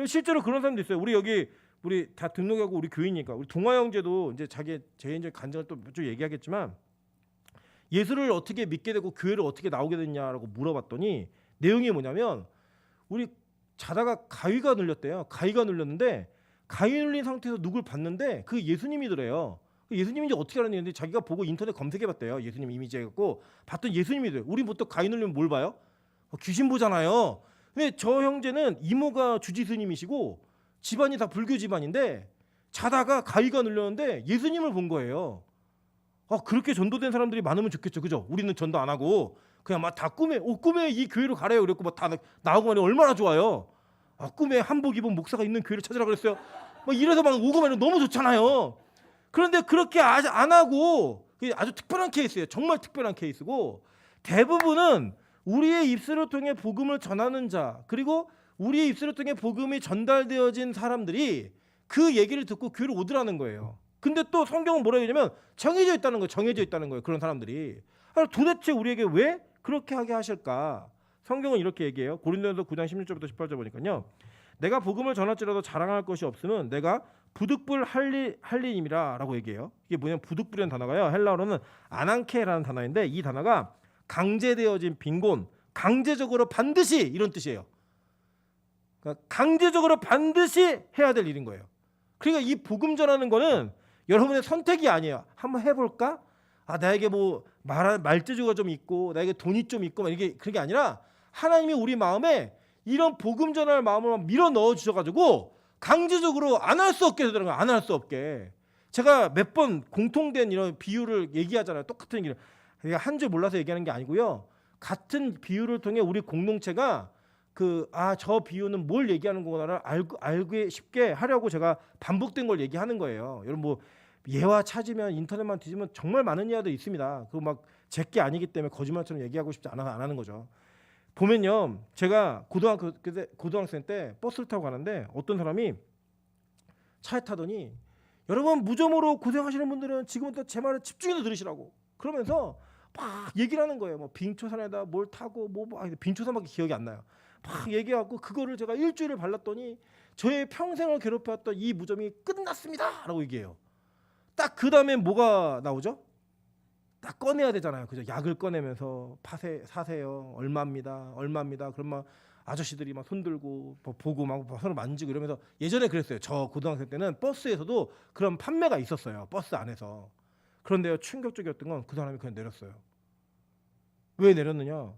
실제로 그런 사람도 있어요. 우리 다 등록하고 우리 교인이니까 우리 동아 형제도 이제 자기 개인적 간증을 또 쭉 얘기하겠지만 예수를 어떻게 믿게 되고 교회를 어떻게 나오게 됐냐라고 물어봤더니 내용이 뭐냐면 우리 자다가 가위가 눌렸대요. 가위가 눌렸는데 가위 눌린 상태에서 누굴 봤는데 그 예수님이더래요. 예수님인지 어떻게 알았는데 자기가 보고 인터넷 검색해봤대요. 예수님 이미지 해갖고 봤더니 예수님이더래요. 우리 보통 가위 눌리면 뭘 봐요? 귀신 보잖아요. 근데 저 형제는 이모가 주지스님이시고 집안이 다 불교 집안인데 자다가 가위가 눌렸는데 예수님을 본 거예요. 그렇게 전도된 사람들이 많으면 좋겠죠. 그죠? 우리는 전도 안 하고 그냥 막 다 꿈에 이 교회로 가래요. 그랬고 막 다 나오고 말이 얼마나 좋아요. 꿈에 한복 입은 목사가 있는 교회를 찾으라 그랬어요. 막 이래서 막 오고 말이 너무 좋잖아요. 그런데 그렇게 안 하고 아주 특별한 케이스예요. 정말 특별한 케이스고 대부분은 우리의 입술을 통해 복음을 전하는 자 그리고 우리의 입술을 통해 복음이 전달되어진 사람들이 그 얘기를 듣고 교회로 오더라는 거예요. 근데 또 성경은 뭐라 얘기냐면 정해져 있다는 거예요. 정해져 있다는 거예요. 그런 사람들이. 도대체 우리에게 왜 그렇게 하게 하실까? 성경은 이렇게 얘기해요. 고린도전서 9장 16절부터 18절 보니까요. 내가 복음을 전할지라도 자랑할 것이 없으면 내가 부득불 할리임이라 라고 얘기해요. 이게 뭐냐면 부득불이라는 단어가요. 헬라어로는 아난케라는 단어인데 이 단어가 강제되어진 빈곤, 강제적으로 반드시 이런 뜻이에요. 그러니까 강제적으로 반드시 해야 될 일인 거예요. 그러니까 이 복음 전하는 거는 여러분의 선택이 아니에요. 한번 해볼까? 나에게 뭐 말재주가 좀 있고 나에게 돈이 좀 있고 이게 그런 게 아니라 하나님이 우리 마음에 이런 복음 전할 마음을 밀어 넣어 주셔가지고 강제적으로 안 할 수 없게 되더라고요. 안 할 수 없게. 제가 몇 번 공통된 이런 비유를 얘기하잖아요. 똑같은 얘기를. 그러니까 한 줄 몰라서 얘기하는 게 아니고요. 같은 비유를 통해 우리 공동체가 저 비유는 뭘 얘기하는 거구나를 알기 쉽게 하려고 제가 반복된 걸 얘기하는 거예요. 여러분 뭐 예화 찾으면 인터넷만 뒤지면 정말 많은 예화도 있습니다. 그거 막 제게 아니기 때문에 거짓말처럼 얘기하고 싶지 않아서 안 하는 거죠. 보면요, 제가 고등학생 때 버스를 타고 가는데 어떤 사람이 차에 타더니 여러분 무좀으로 고생하시는 분들은 지금부터 제 말을 집중해서 들으시라고 그러면서 막 얘기를 하는 거예요. 뭐 빙초산에다 뭘 타고 빙초산밖에 기억이 안 나요. 막 얘기하고 그거를 제가 일주일을 발랐더니 저의 평생을 괴롭혔던 이 무좀이 끝났습니다라고 얘기해요. 딱 그 다음에 뭐가 나오죠? 딱 꺼내야 되잖아요. 그죠? 약을 꺼내면서 사세요. 얼마입니다. 그럼 막 아저씨들이 막 손들고 보고 막 서로 만지고 이러면서 예전에 그랬어요. 저 고등학생 때는 버스에서도 그런 판매가 있었어요. 버스 안에서. 그런데요, 충격적이었던 건 그 사람이 그냥 내렸어요. 왜 내렸느냐?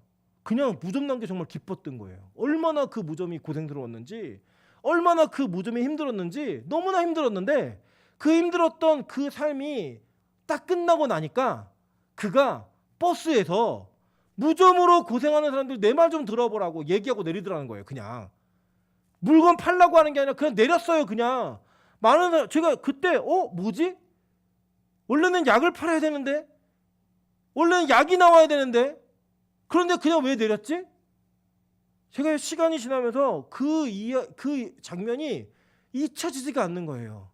그냥 무좀 난 게 정말 기뻤던 거예요. 얼마나 그 무좀이 고생스러웠는지, 얼마나 그 무좀이 힘들었는지, 너무나 힘들었는데 그 힘들었던 그 삶이 딱 끝나고 나니까 그가 버스에서 무좀으로 고생하는 사람들 내 말 좀 들어보라고 얘기하고 내리더라는 거예요. 그냥 물건 팔라고 하는 게 아니라 그냥 내렸어요. 그냥 많은 사람, 제가 그때 뭐지? 원래는 약을 팔아야 되는데, 원래는 약이 나와야 되는데, 그런데 그냥 왜 내렸지? 제가 시간이 지나면서 그 장면이 잊혀지지가 않는 거예요.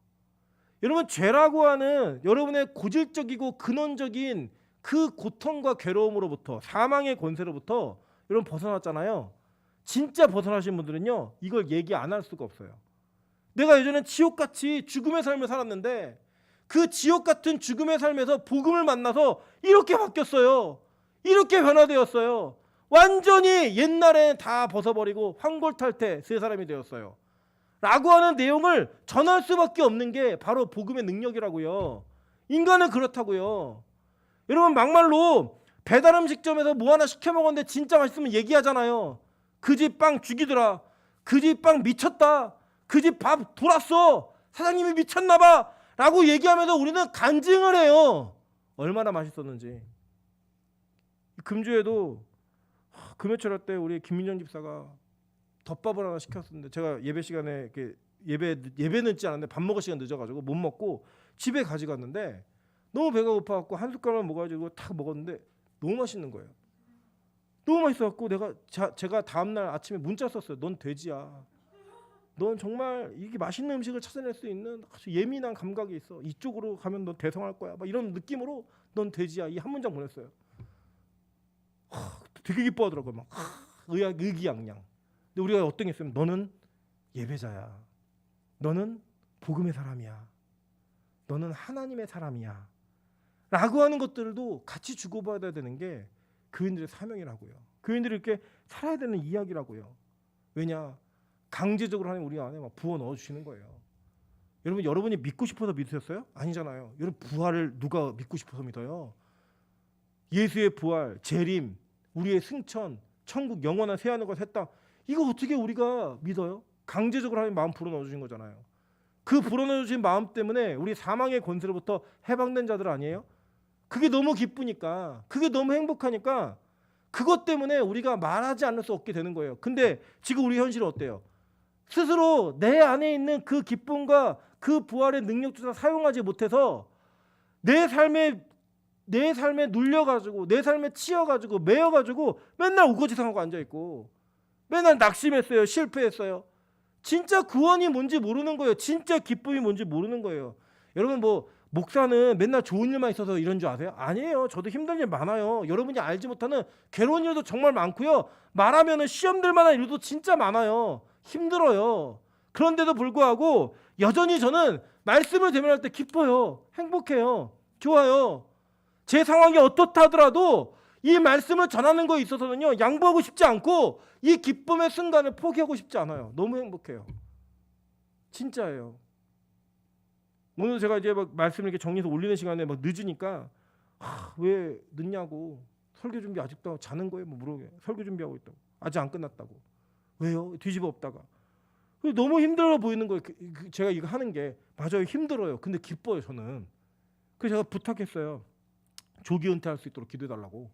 여러분, 죄라고 하는 여러분의 고질적이고 근원적인 그 고통과 괴로움으로부터, 사망의 권세로부터 여러분 벗어났잖아요. 진짜 벗어나신 분들은요, 이걸 얘기 안 할 수가 없어요. 내가 예전엔 지옥같이 죽음의 삶을 살았는데 그 지옥 같은 죽음의 삶에서 복음을 만나서 이렇게 바뀌었어요. 이렇게 변화되었어요. 완전히 옛날에 다 벗어버리고 황골탈태 세 사람이 되었어요. 라고 하는 내용을 전할 수밖에 없는 게 바로 복음의 능력이라고요. 인간은 그렇다고요. 여러분 막말로 배달 음식점에서 뭐 하나 시켜 먹었는데 진짜 맛있으면 얘기하잖아요. 그 집 빵 죽이더라. 그 집 빵 미쳤다. 그 집 밥 돌았어. 사장님이 미쳤나 봐. 라고 얘기하면서 우리는 간증을 해요. 얼마나 맛있었는지. 금주에도 금요철 때 우리 김민정 집사가 덮밥을 하나 시켰었는데 제가 예배 시간에 이렇게 예배 늦지 않았는데 밥 먹을 시간 늦어가지고 못 먹고 집에 가져갔는데 너무 배가 고파갖고 한 숟갈만 먹어가지고 탁 먹었는데 너무 맛있는 거예요. 너무 맛있어갖고 제가 다음날 아침에 문자 썼어요. 넌 돼지야. 넌 정말 이게 맛있는 음식을 찾아낼 수 있는 아주 예민한 감각이 있어. 이쪽으로 가면 넌 대성할 거야. 막 이런 느낌으로 넌 돼지야. 이 한 문장 보냈어요. 되게 기뻐하더라고요. 막 의기양양. 근데 우리가 어떤 게 있으면 너는 예배자야. 너는 복음의 사람이야. 너는 하나님의 사람이야. 라고 하는 것들도 같이 주고받아야 되는 게 교인들의 사명이라고요. 교인들이 이렇게 살아야 되는 이야기라고요. 왜냐? 강제적으로 하나님 우리 안에 막 부어 넣어주시는 거예요. 여러분이 믿고 싶어서 믿으셨어요? 아니잖아요. 여러분 부활을 누가 믿고 싶어서 믿어요? 예수의 부활, 재림, 우리의 승천, 천국, 영원한 새하늘과 새 땅, 이거 어떻게 우리가 믿어요? 강제적으로 하나님 마음 불어 넣어주신 거잖아요. 그 불어 넣어주신 마음 때문에 우리 사망의 권세로부터 해방된 자들 아니에요? 그게 너무 기쁘니까, 그게 너무 행복하니까 그것 때문에 우리가 말하지 않을 수 없게 되는 거예요. 근데 지금 우리 현실은 어때요? 스스로 내 안에 있는 그 기쁨과 그 부활의 능력조차 사용하지 못해서 내 삶에 눌려가지고 내 삶에 치여가지고 매여가지고 맨날 우거지상하고 앉아있고 맨날 낙심했어요. 실패했어요. 진짜 구원이 뭔지 모르는 거예요. 진짜 기쁨이 뭔지 모르는 거예요. 여러분 뭐 목사는 맨날 좋은 일만 있어서 이런 줄 아세요? 아니에요. 저도 힘든 일 많아요. 여러분이 알지 못하는 괴로운 일도 정말 많고요. 말하면 시험 들 만한 일도 진짜 많아요. 힘들어요. 그런데도 불구하고 여전히 저는 말씀을 대면할 때 기뻐요. 행복해요. 좋아요. 제 상황이 어떻다 하더라도 이 말씀을 전하는 거에 있어서는요, 양보하고 싶지 않고 이 기쁨의 순간을 포기하고 싶지 않아요. 너무 행복해요. 진짜예요. 오늘 제가 이제 막 말씀을 이렇게 정리해서 올리는 시간에 막 늦으니까 왜 늦냐고, 설교 준비 아직도 자는 거예요? 뭐 물어보게. 설교 준비하고 있다고. 아직 안 끝났다고. 왜요? 뒤집어 엎다가. 너무 힘들어 보이는 거예요. 제가 이거 하는 게 맞아요. 힘들어요. 근데 기뻐요. 저는. 그래서 제가 부탁했어요. 조기 은퇴할 수 있도록 기도해달라고.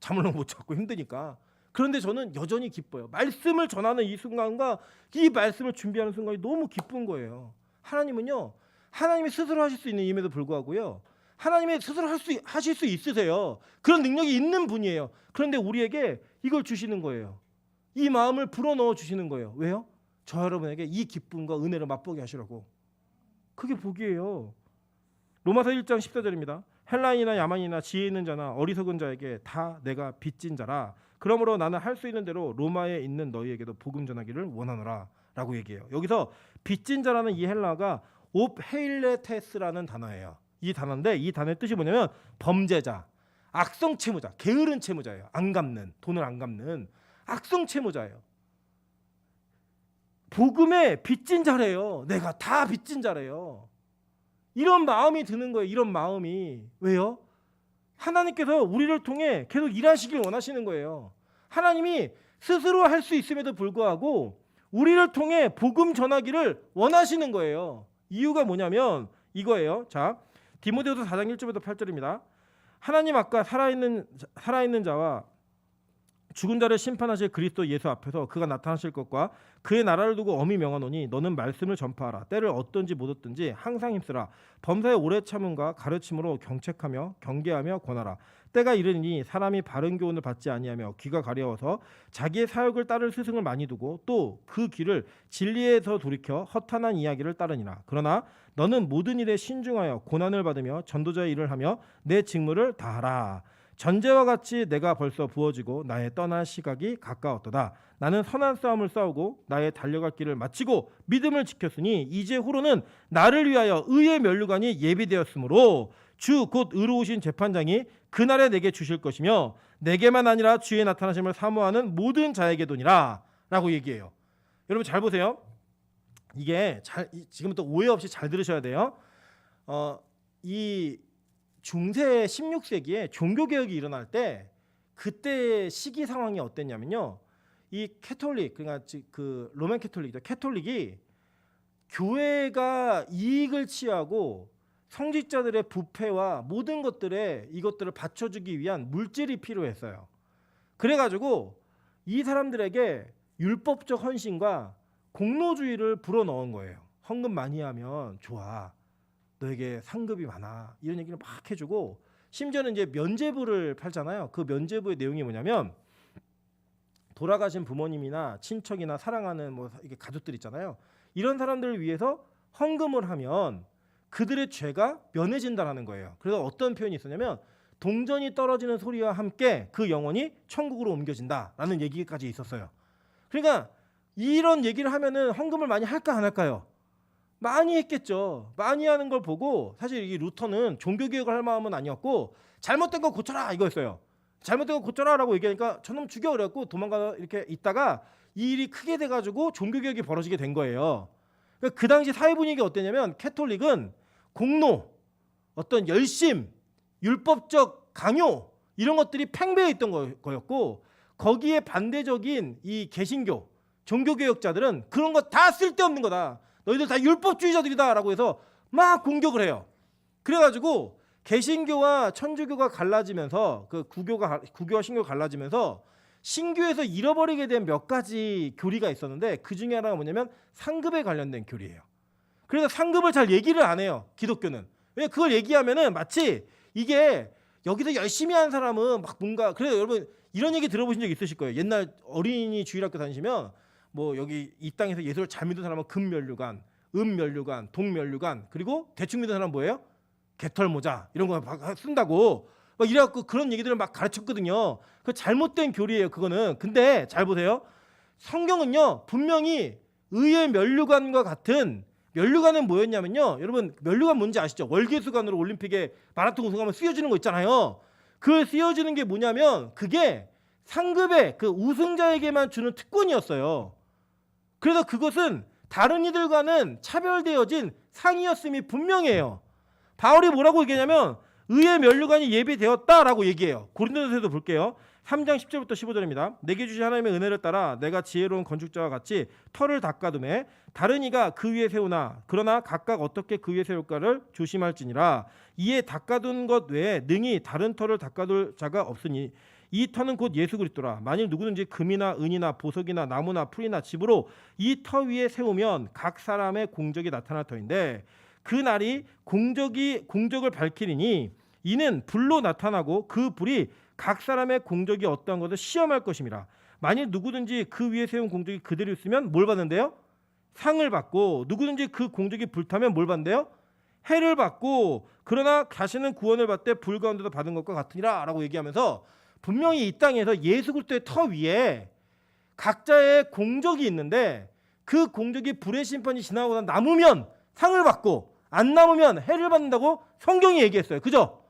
잠을 너무 못 잤고 힘드니까. 그런데 저는 여전히 기뻐요. 말씀을 전하는 이 순간과 이 말씀을 준비하는 순간이 너무 기쁜 거예요. 하나님은요, 하나님이 스스로 하실 수 있는 임에도 불구하고요, 하나님이 스스로 하실 수 있으세요. 그런 능력이 있는 분이에요. 그런데 우리에게 이걸 주시는 거예요. 이 마음을 불어넣어 주시는 거예요. 왜요? 저 여러분에게 이 기쁨과 은혜를 맛보게 하시라고. 그게 복이에요. 로마서 1장 14절입니다. 헬라인이나 야만이나 지혜 있는 자나 어리석은 자에게 다 내가 빚진 자라. 그러므로 나는 할 수 있는 대로 로마에 있는 너희에게도 복음 전하기를 원하노라 라고 얘기해요. 여기서 빚진 자라는 이 헬라가 옵헤일레테스라는 단어예요. 이 단어인데 이 단어의 뜻이 뭐냐면 범죄자, 악성 채무자, 게으른 채무자예요. 안 갚는, 돈을 안 갚는 악성 채무자예요. 복음에 빚진 자래요. 내가 다 빚진 자래요. 이런 마음이 드는 거예요. 이런 마음이. 왜요? 하나님께서 우리를 통해 계속 일하시길 원하시는 거예요. 하나님이 스스로 할 수 있음에도 불구하고 우리를 통해 복음 전하기를 원하시는 거예요. 이유가 뭐냐면 이거예요. 자, 디모데후서 4장 1절부터 8절입니다. 하나님 앞과 살아있는 자와 죽은 자를 심판하실 그리스도 예수 앞에서 그가 나타나실 것과 그의 나라를 두고 엄히 명하노니 너는 말씀을 전파하라. 때를 얻든지 못 얻든지 항상 힘쓰라. 범사의 오래 참음과 가르침으로 경책하며 경계하며 권하라. 때가 이르니 사람이 바른 교훈을 받지 아니하며 귀가 가려워서 자기의 사역을 따를 스승을 많이 두고 또 그 귀를 진리에서 돌이켜 허탄한 이야기를 따르니라. 그러나 너는 모든 일에 신중하여 고난을 받으며 전도자의 일을 하며 내 직무를 다하라. 전제와 같이 내가 벌써 부어지고 나의 떠날 시각이 가까웠도다. 나는 선한 싸움을 싸우고 나의 달려갈 길을 마치고 믿음을 지켰으니 이제 후로는 나를 위하여 의의 면류관이 예비되었으므로 주 곧 의로우신 재판장이 그날에 내게 주실 것이며 내게만 아니라 주의 나타나심을 사모하는 모든 자에게도니라 라고 얘기해요. 여러분 잘 보세요. 이게 지금부터 오해 없이 잘 들으셔야 돼요. 이 중세 16세기에 종교개혁이 일어날 때 그때 시기 상황이 어땠냐면요. 이 캐톨릭, 그러니까 그 로맨 캐톨릭이죠. 캐톨릭이 교회가 이익을 취하고 성직자들의 부패와 모든 이것들을 받쳐주기 위한 물질이 필요했어요. 그래가지고 이 사람들에게 율법적 헌신과 공로주의를 불어넣은 거예요. 헌금 많이 하면 좋아. 너에게 상급이 많아. 이런 얘기를 막 해주고 심지어는 이제 면죄부를 팔잖아요. 그 면죄부의 내용이 뭐냐면 돌아가신 부모님이나 친척이나 사랑하는 이게 가족들 있잖아요. 이런 사람들을 위해서 헌금을 하면 그들의 죄가 면해진다라는 거예요. 그래서 어떤 표현이 있었냐면 동전이 떨어지는 소리와 함께 그 영혼이 천국으로 옮겨진다라는 얘기까지 있었어요. 그러니까 이런 얘기를 하면은 헌금을 많이 할까 안 할까요? 많이 했겠죠. 많이 하는 걸 보고 사실 이 루터는 종교개혁을 할 마음은 아니었고 잘못된 거 고쳐라 이거였어요. 잘못된 거 고쳐라라고 얘기하니까 저놈 죽여 그래갖고 도망가 이렇게 있다가 이 일이 크게 돼가지고 종교개혁이 벌어지게 된 거예요. 그 당시 사회 분위기가 어땠냐면 캐톨릭은 공로, 어떤 열심, 율법적 강요 이런 것들이 팽배해 있던 거였고 거기에 반대적인 이 개신교, 종교개혁자들은 그런 거 다 쓸데없는 거다. 너희들 다 율법주의자들이다라고 해서 막 공격을 해요. 그래가지고 개신교와 천주교가 갈라지면서 그 구교와 신교가 갈라지면서 신교에서 잃어버리게 된 몇 가지 교리가 있었는데 그 중에 하나가 뭐냐면 상급에 관련된 교리예요. 그래서 상급을 잘 얘기를 안 해요. 기독교는. 왜 그걸 얘기하면은 마치 이게 여기서 열심히 한 사람은 막 뭔가 그래서 여러분 이런 얘기 들어보신 적 있으실 거예요. 옛날 어린이 주일학교 다니시면 여기 이 땅에서 예수를 잘 믿는 사람은 금면류관, 음면류관, 동면류관 그리고 대충 믿는 사람은 뭐예요? 개털모자 이런 거 쓴다고 막 이래갖고 그런 얘기들을 막 가르쳤거든요. 그 잘못된 교리예요. 그거는. 근데 잘 보세요. 성경은요 분명히 의의 면류관과 같은 면류관은 뭐였냐면요. 여러분 면류관 뭔지 아시죠? 월계수관으로 올림픽에 마라톤 우승하면 쓰여지는 거 있잖아요. 그 쓰여지는 게 뭐냐면 그게 상급의 그 우승자에게만 주는 특권이었어요. 그래서 그것은 다른 이들과는 차별되어진 상이었음이 분명해요. 바울이 뭐라고 얘기하냐면 의의 면류관이 예비되었다라고 얘기해요. 고린도전서에도 볼게요. 3장 10절부터 15절입니다. 내게 주신 하나님의 은혜를 따라 내가 지혜로운 건축자와 같이 터를 닦아두매 다른 이가 그 위에 세우나 그러나 각각 어떻게 그 위에 세울까를 조심할지니라. 이에 닦아둔 것 외에 능히 다른 터를 닦아둘 자가 없으니 이 터는 곧 예수 그리스도라. 만일 누구든지 금이나 은이나 보석이나 나무나 풀이나 집으로 이 터 위에 세우면 각 사람의 공적이 나타날 터인데 그 날이 공적을 밝히리니 이는 불로 나타나고 그 불이 각 사람의 공적이 어떠한 것을 시험할 것임이라. 만일 누구든지 그 위에 세운 공적이 그대로 있으면 뭘 받는데요? 상을 받고 누구든지 그 공적이 불타면 뭘 받는데요? 해를 받고 그러나 자신은 구원을 받되 불 가운데서 받은 것과 같으니라 라고 얘기하면서 분명히 이 땅에서 예수 그리스도의 터 위에 각자의 공적이 있는데 그 공적이 불의 심판이 지나고 남으면 상을 받고 안 남으면 해를 받는다고 성경이 얘기했어요. 그죠?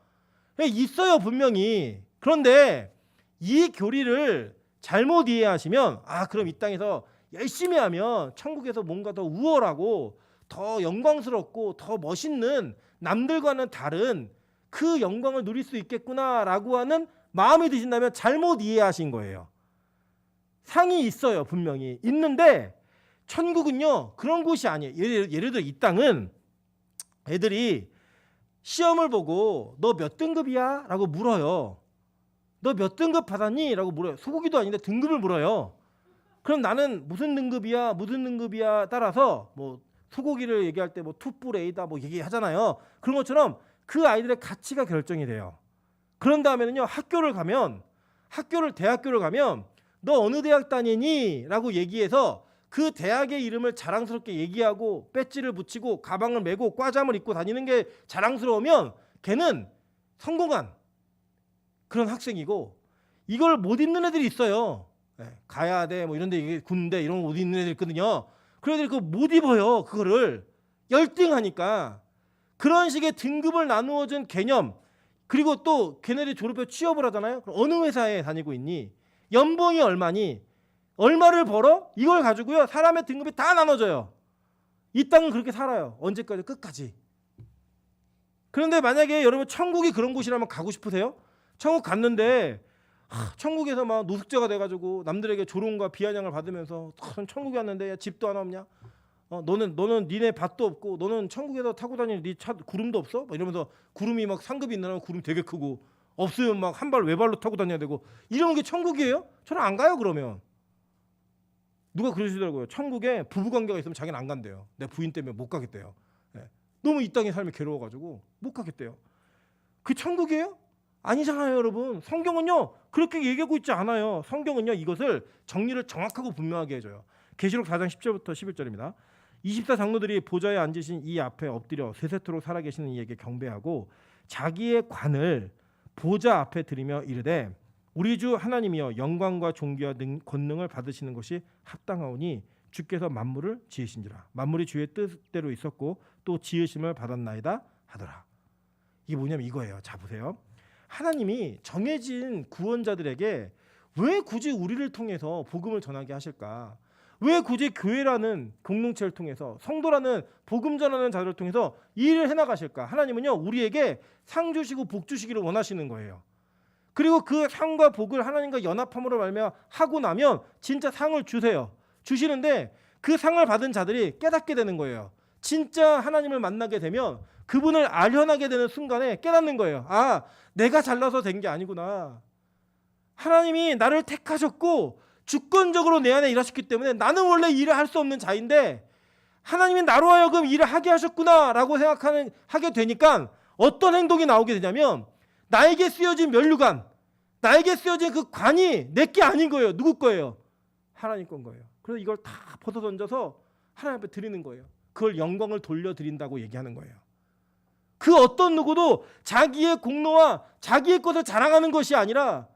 있어요 분명히. 그런데 이 교리를 잘못 이해하시면 그럼 이 땅에서 열심히 하면 천국에서 뭔가 더 우월하고 더 영광스럽고 더 멋있는 남들과는 다른 그 영광을 누릴 수 있겠구나라고 하는 마음이 드신다면 잘못 이해하신 거예요. 상이 있어요. 분명히 있는데 천국은요 그런 곳이 아니에요. 예를 들어 이 땅은 애들이 시험을 보고 너 몇 등급이야? 라고 물어요. 너 몇 등급 받았니? 라고 물어요. 소고기도 아닌데 등급을 물어요. 그럼 나는 무슨 등급이야 따라서 뭐 소고기를 얘기할 때 뭐 투뿔 A다 뭐 얘기하잖아요. 그런 것처럼 그 아이들의 가치가 결정이 돼요. 그런 다음에는요, 대학교를 가면 너 어느 대학 다니니? 라고 얘기해서 그 대학의 이름을 자랑스럽게 얘기하고 배지를 붙이고 가방을 메고 과잠을 입고 다니는 게 자랑스러우면 걔는 성공한 그런 학생이고, 이걸 못 입는 애들이 있어요. 가야 돼 뭐 이런데, 이게 군대 이런 거 못 입는 애들 있거든요. 그런 애들이 그거 못 입어요. 그거를 열등하니까. 그런 식의 등급을 나누어준 개념, 그리고 또 걔네들이 졸업해 취업을 하잖아요. 그럼 어느 회사에 다니고 있니? 연봉이 얼마니? 얼마를 벌어? 이걸 가지고요, 사람의 등급이 다 나눠져요. 이 땅은 그렇게 살아요. 언제까지? 끝까지. 그런데 만약에 여러분 천국이 그런 곳이라면 가고 싶으세요? 천국 갔는데 천국에서 막 노숙자가 돼가지고 남들에게 조롱과 비아냥을 받으면서 천국에 왔는데 야, 집도 하나 없냐? 너는 니네 밭도 없고 너는 천국에서 타고 다니는 네 차 구름도 없어? 막 이러면서 구름이 막 상급이 있는 구름이 되게 크고 없으면 막 한 발 외발로 타고 다녀야 되고 이런 게 천국이에요? 저는 안 가요. 그러면 누가 그러시더라고요. 천국에 부부관계가 있으면 자기는 안 간대요. 내 부인 때문에 못 가겠대요. 너무 이 땅의 삶이 괴로워가지고 못 가겠대요. 그 천국이에요? 아니잖아요, 여러분. 성경은요 그렇게 얘기하고 있지 않아요. 성경은요 이것을 정리를 정확하고 분명하게 해줘요. 계시록 4장 10절부터 11절입니다. 24장로들이 보좌에 앉으신 이 앞에 엎드려 세세토록 살아계시는 이에게 경배하고 자기의 관을 보좌 앞에 드리며 이르되 우리 주 하나님이여 영광과 존귀와 권능을 받으시는 것이 합당하오니 주께서 만물을 지으신지라. 만물이 주의 뜻대로 있었고 또 지으심을 받았나이다 하더라. 이게 뭐냐면 이거예요. 자 보세요. 하나님이 정해진 구원자들에게 왜 굳이 우리를 통해서 복음을 전하게 하실까? 왜 굳이 교회라는 공동체를 통해서 성도라는 복음 전하는 자들을 통해서 이 일을 해나가실까? 하나님은요 우리에게 상 주시고 복 주시기를 원하시는 거예요. 그리고 그 상과 복을 하나님과 연합함으로 말미암아 하고 나면 진짜 상을 주세요. 주시는데 그 상을 받은 자들이 깨닫게 되는 거예요. 진짜 하나님을 만나게 되면 그분을 알현하게 되는 순간에 깨닫는 거예요. 아, 내가 잘나서 된 게 아니구나. 하나님이 나를 택하셨고 주권적으로 내 안에 일하셨기 때문에 나는 원래 일을 할 수 없는 자인데 하나님이 나로 하여금 일을 하게 하셨구나라고 하게 되니까 어떤 행동이 나오게 되냐면 나에게 쓰여진 면류관, 나에게 쓰여진 그 관이 내게 아닌 거예요. 누구 거예요? 하나님 건 거예요. 그래서 이걸 다 벗어던져서 하나님 앞에 드리는 거예요. 그걸 영광을 돌려드린다고 얘기하는 거예요. 그 어떤 누구도 자기의 공로와 자기의 것을 자랑하는 것이 아니라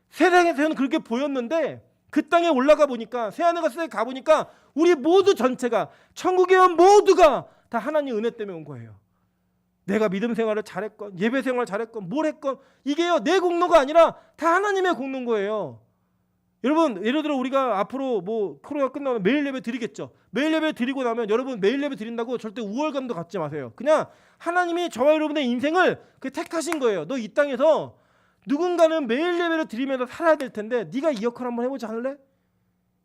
세상에서는 그렇게 보였는데 그 땅에 올라가 보니까 새하늘과 가 보니까 우리 모두 전체가 천국에 온 모두가 다 하나님 은혜 때문에 온 거예요. 내가 믿음 생활을 잘했건 예배 생활을 잘했건 뭘 했건 이게요 내 공로가 아니라 다 하나님의 공로인 거예요. 여러분 예를 들어 우리가 앞으로 뭐 코로나 끝나면 매일 예배 드리겠죠. 매일 예배 드리고 나면 여러분 매일 예배 드린다고 절대 우월감도 갖지 마세요. 그냥 하나님이 저와 여러분의 인생을 택하신 거예요. 너 이 땅에서 누군가는 매일 예배를 드리면서 살아야 될 텐데 네가 이 역할 한번 해보지 않을래?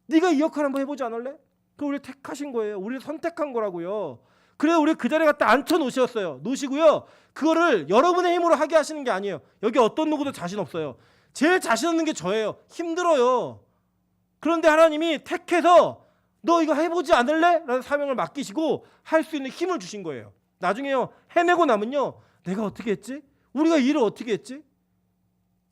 네가 이 역할 한번 해보지 않을래? 그 우리를 택하신 거예요. 우리를 선택한 거라고요. 그래서 우리 그 자리에 갖다 앉혀 놓으셨어요. 놓으시고요. 그거를 여러분의 힘으로 하게 하시는 게 아니에요. 여기 어떤 누구도 자신 없어요. 제일 자신 없는 게 저예요. 힘들어요. 그런데 하나님이 택해서 너 이거 해보지 않을래? 라는 사명을 맡기시고 할 수 있는 힘을 주신 거예요. 나중에요 해내고 나면요 내가 어떻게 했지? 우리가 일을 어떻게 했지?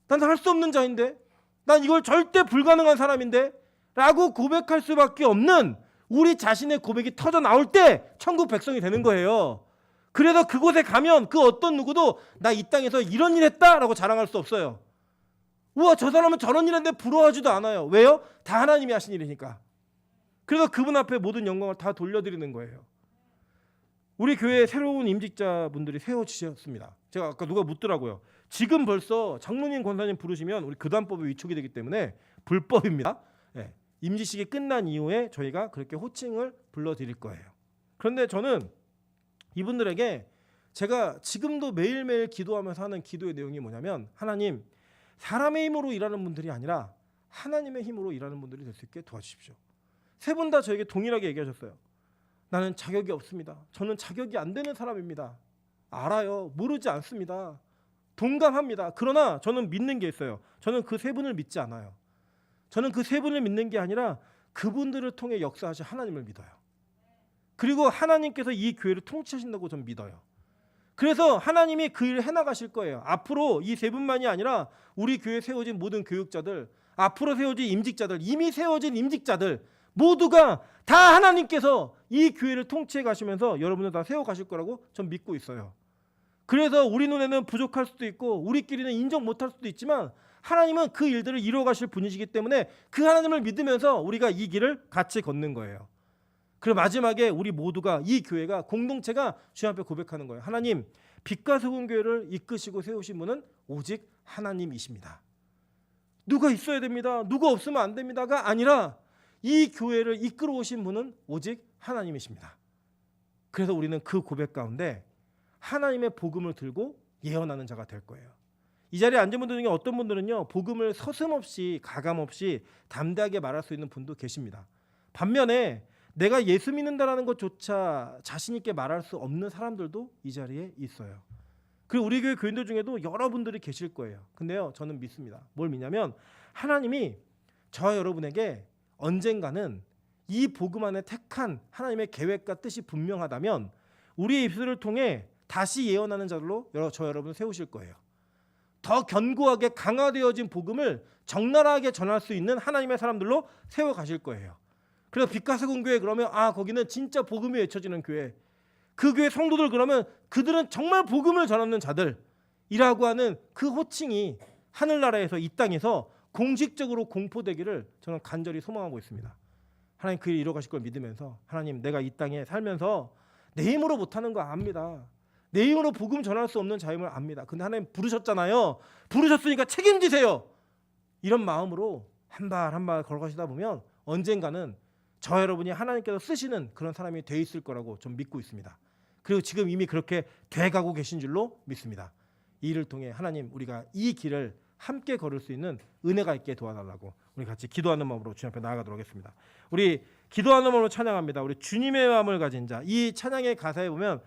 난 할 수 없는 자인데, 난 이걸 절대 불가능한 사람인데 라고 고백할 수밖에 없는 우리 자신의 고백이 터져 나올 때 천국 백성이 되는 거예요. 그래서 그곳에 가면 그 어떤 누구도 나 이 땅에서 이런 일 했다라고 자랑할 수 없어요. 우와 저 사람은 저런 일 했는데 부러워하지도 않아요. 왜요? 다 하나님이 하신 일이니까. 그래서 그분 앞에 모든 영광을 다 돌려드리는 거예요. 우리 교회에 새로운 임직자분들이 세워지셨습니다. 제가 아까 누가 묻더라고요. 지금 벌써 장로님, 권사님 부르시면 우리 교단법에 위촉이 되기 때문에 불법입니다. 네. 임직식이 끝난 이후에 저희가 그렇게 호칭을 불러드릴 거예요. 그런데 저는 이분들에게 제가 지금도 매일매일 기도하면서 하는 기도의 내용이 뭐냐면 하나님, 사람의 힘으로 일하는 분들이 아니라 하나님의 힘으로 일하는 분들이 될 수 있게 도와주십시오. 세 분 다 저에게 동일하게 얘기하셨어요. 나는 자격이 없습니다. 저는 자격이 안 되는 사람입니다. 알아요. 모르지 않습니다. 동감합니다. 그러나 저는 믿는 게 있어요. 저는 그 세 분을 믿지 않아요. 저는 그 세 분을 믿는 게 아니라 그분들을 통해 역사하신 하나님을 믿어요. 그리고 하나님께서 이 교회를 통치하신다고 저는 믿어요. 그래서 하나님이 그 일을 해나가실 거예요. 앞으로 이 세 분만이 아니라 우리 교회에 세워진 모든 교육자들, 앞으로 세워진 임직자들, 이미 세워진 임직자들 모두가 다 하나님께서 이 교회를 통치해 가시면서 여러분을 다 세워 가실 거라고 전 믿고 있어요. 그래서 우리 눈에는 부족할 수도 있고 우리끼리는 인정 못할 수도 있지만 하나님은 그 일들을 이루어 가실 분이시기 때문에 그 하나님을 믿으면서 우리가 이 길을 같이 걷는 거예요. 그리고 마지막에 우리 모두가 이 교회가 공동체가 주님 앞에 고백하는 거예요. 하나님, 빛과 소금 교회를 이끄시고 세우신 분은 오직 하나님이십니다. 누가 있어야 됩니다. 누가 없으면 안 됩니다가 아니라 이 교회를 이끌어 오신 분은 오직 하나님이십니다. 그래서 우리는 그 고백 가운데 하나님의 복음을 들고 예언하는 자가 될 거예요. 이 자리에 앉은 분들 중에 어떤 분들은요, 복음을 서슴없이 가감없이 담대하게 말할 수 있는 분도 계십니다. 반면에 내가 예수 믿는다라는 것조차 자신 있게 말할 수 없는 사람들도 이 자리에 있어요. 그리고 우리 교회 교인들 중에도 여러분들이 계실 거예요. 근데요, 저는 믿습니다. 뭘 믿냐면 하나님이 저와 여러분에게 언젠가는 이 복음 안에 택한 하나님의 계획과 뜻이 분명하다면 우리의 입술을 통해 다시 예언하는 자들로 저 여러분을 세우실 거예요. 더 견고하게 강화되어진 복음을 적나라하게 전할 수 있는 하나님의 사람들로 세워가실 거예요. 그래서 빛과 소금 교회 그러면 거기는 진짜 복음이 외쳐지는 교회. 그 교회 성도들 그러면 그들은 정말 복음을 전하는 자들이라고 하는 그 호칭이 하늘나라에서 이 땅에서 공식적으로 공포되기를 저는 간절히 소망하고 있습니다. 하나님 그 일 이뤄가실 걸 믿으면서 하나님 내가 이 땅에 살면서 내 힘으로 못하는 거 압니다. 내 힘으로 복음 전할 수 없는 자임을 압니다. 근데 하나님 부르셨잖아요. 부르셨으니까 책임지세요. 이런 마음으로 한 발 한 발 걸어가시다 보면 언젠가는 저 여러분이 하나님께서 쓰시는 그런 사람이 돼 있을 거라고 좀 믿고 있습니다. 그리고 지금 이미 그렇게 돼가고 계신 줄로 믿습니다. 이 일을 통해 하나님 우리가 이 길을 함께 걸을 수 있는 은혜가 있게 도와달라고 우리 같이 기도하는 마음으로 주님 앞에 나아가도록 하겠습니다. 우리 기도하는 마음으로 찬양합니다. 우리 주님의 마음을 가진 자. 이 찬양의 가사에 보면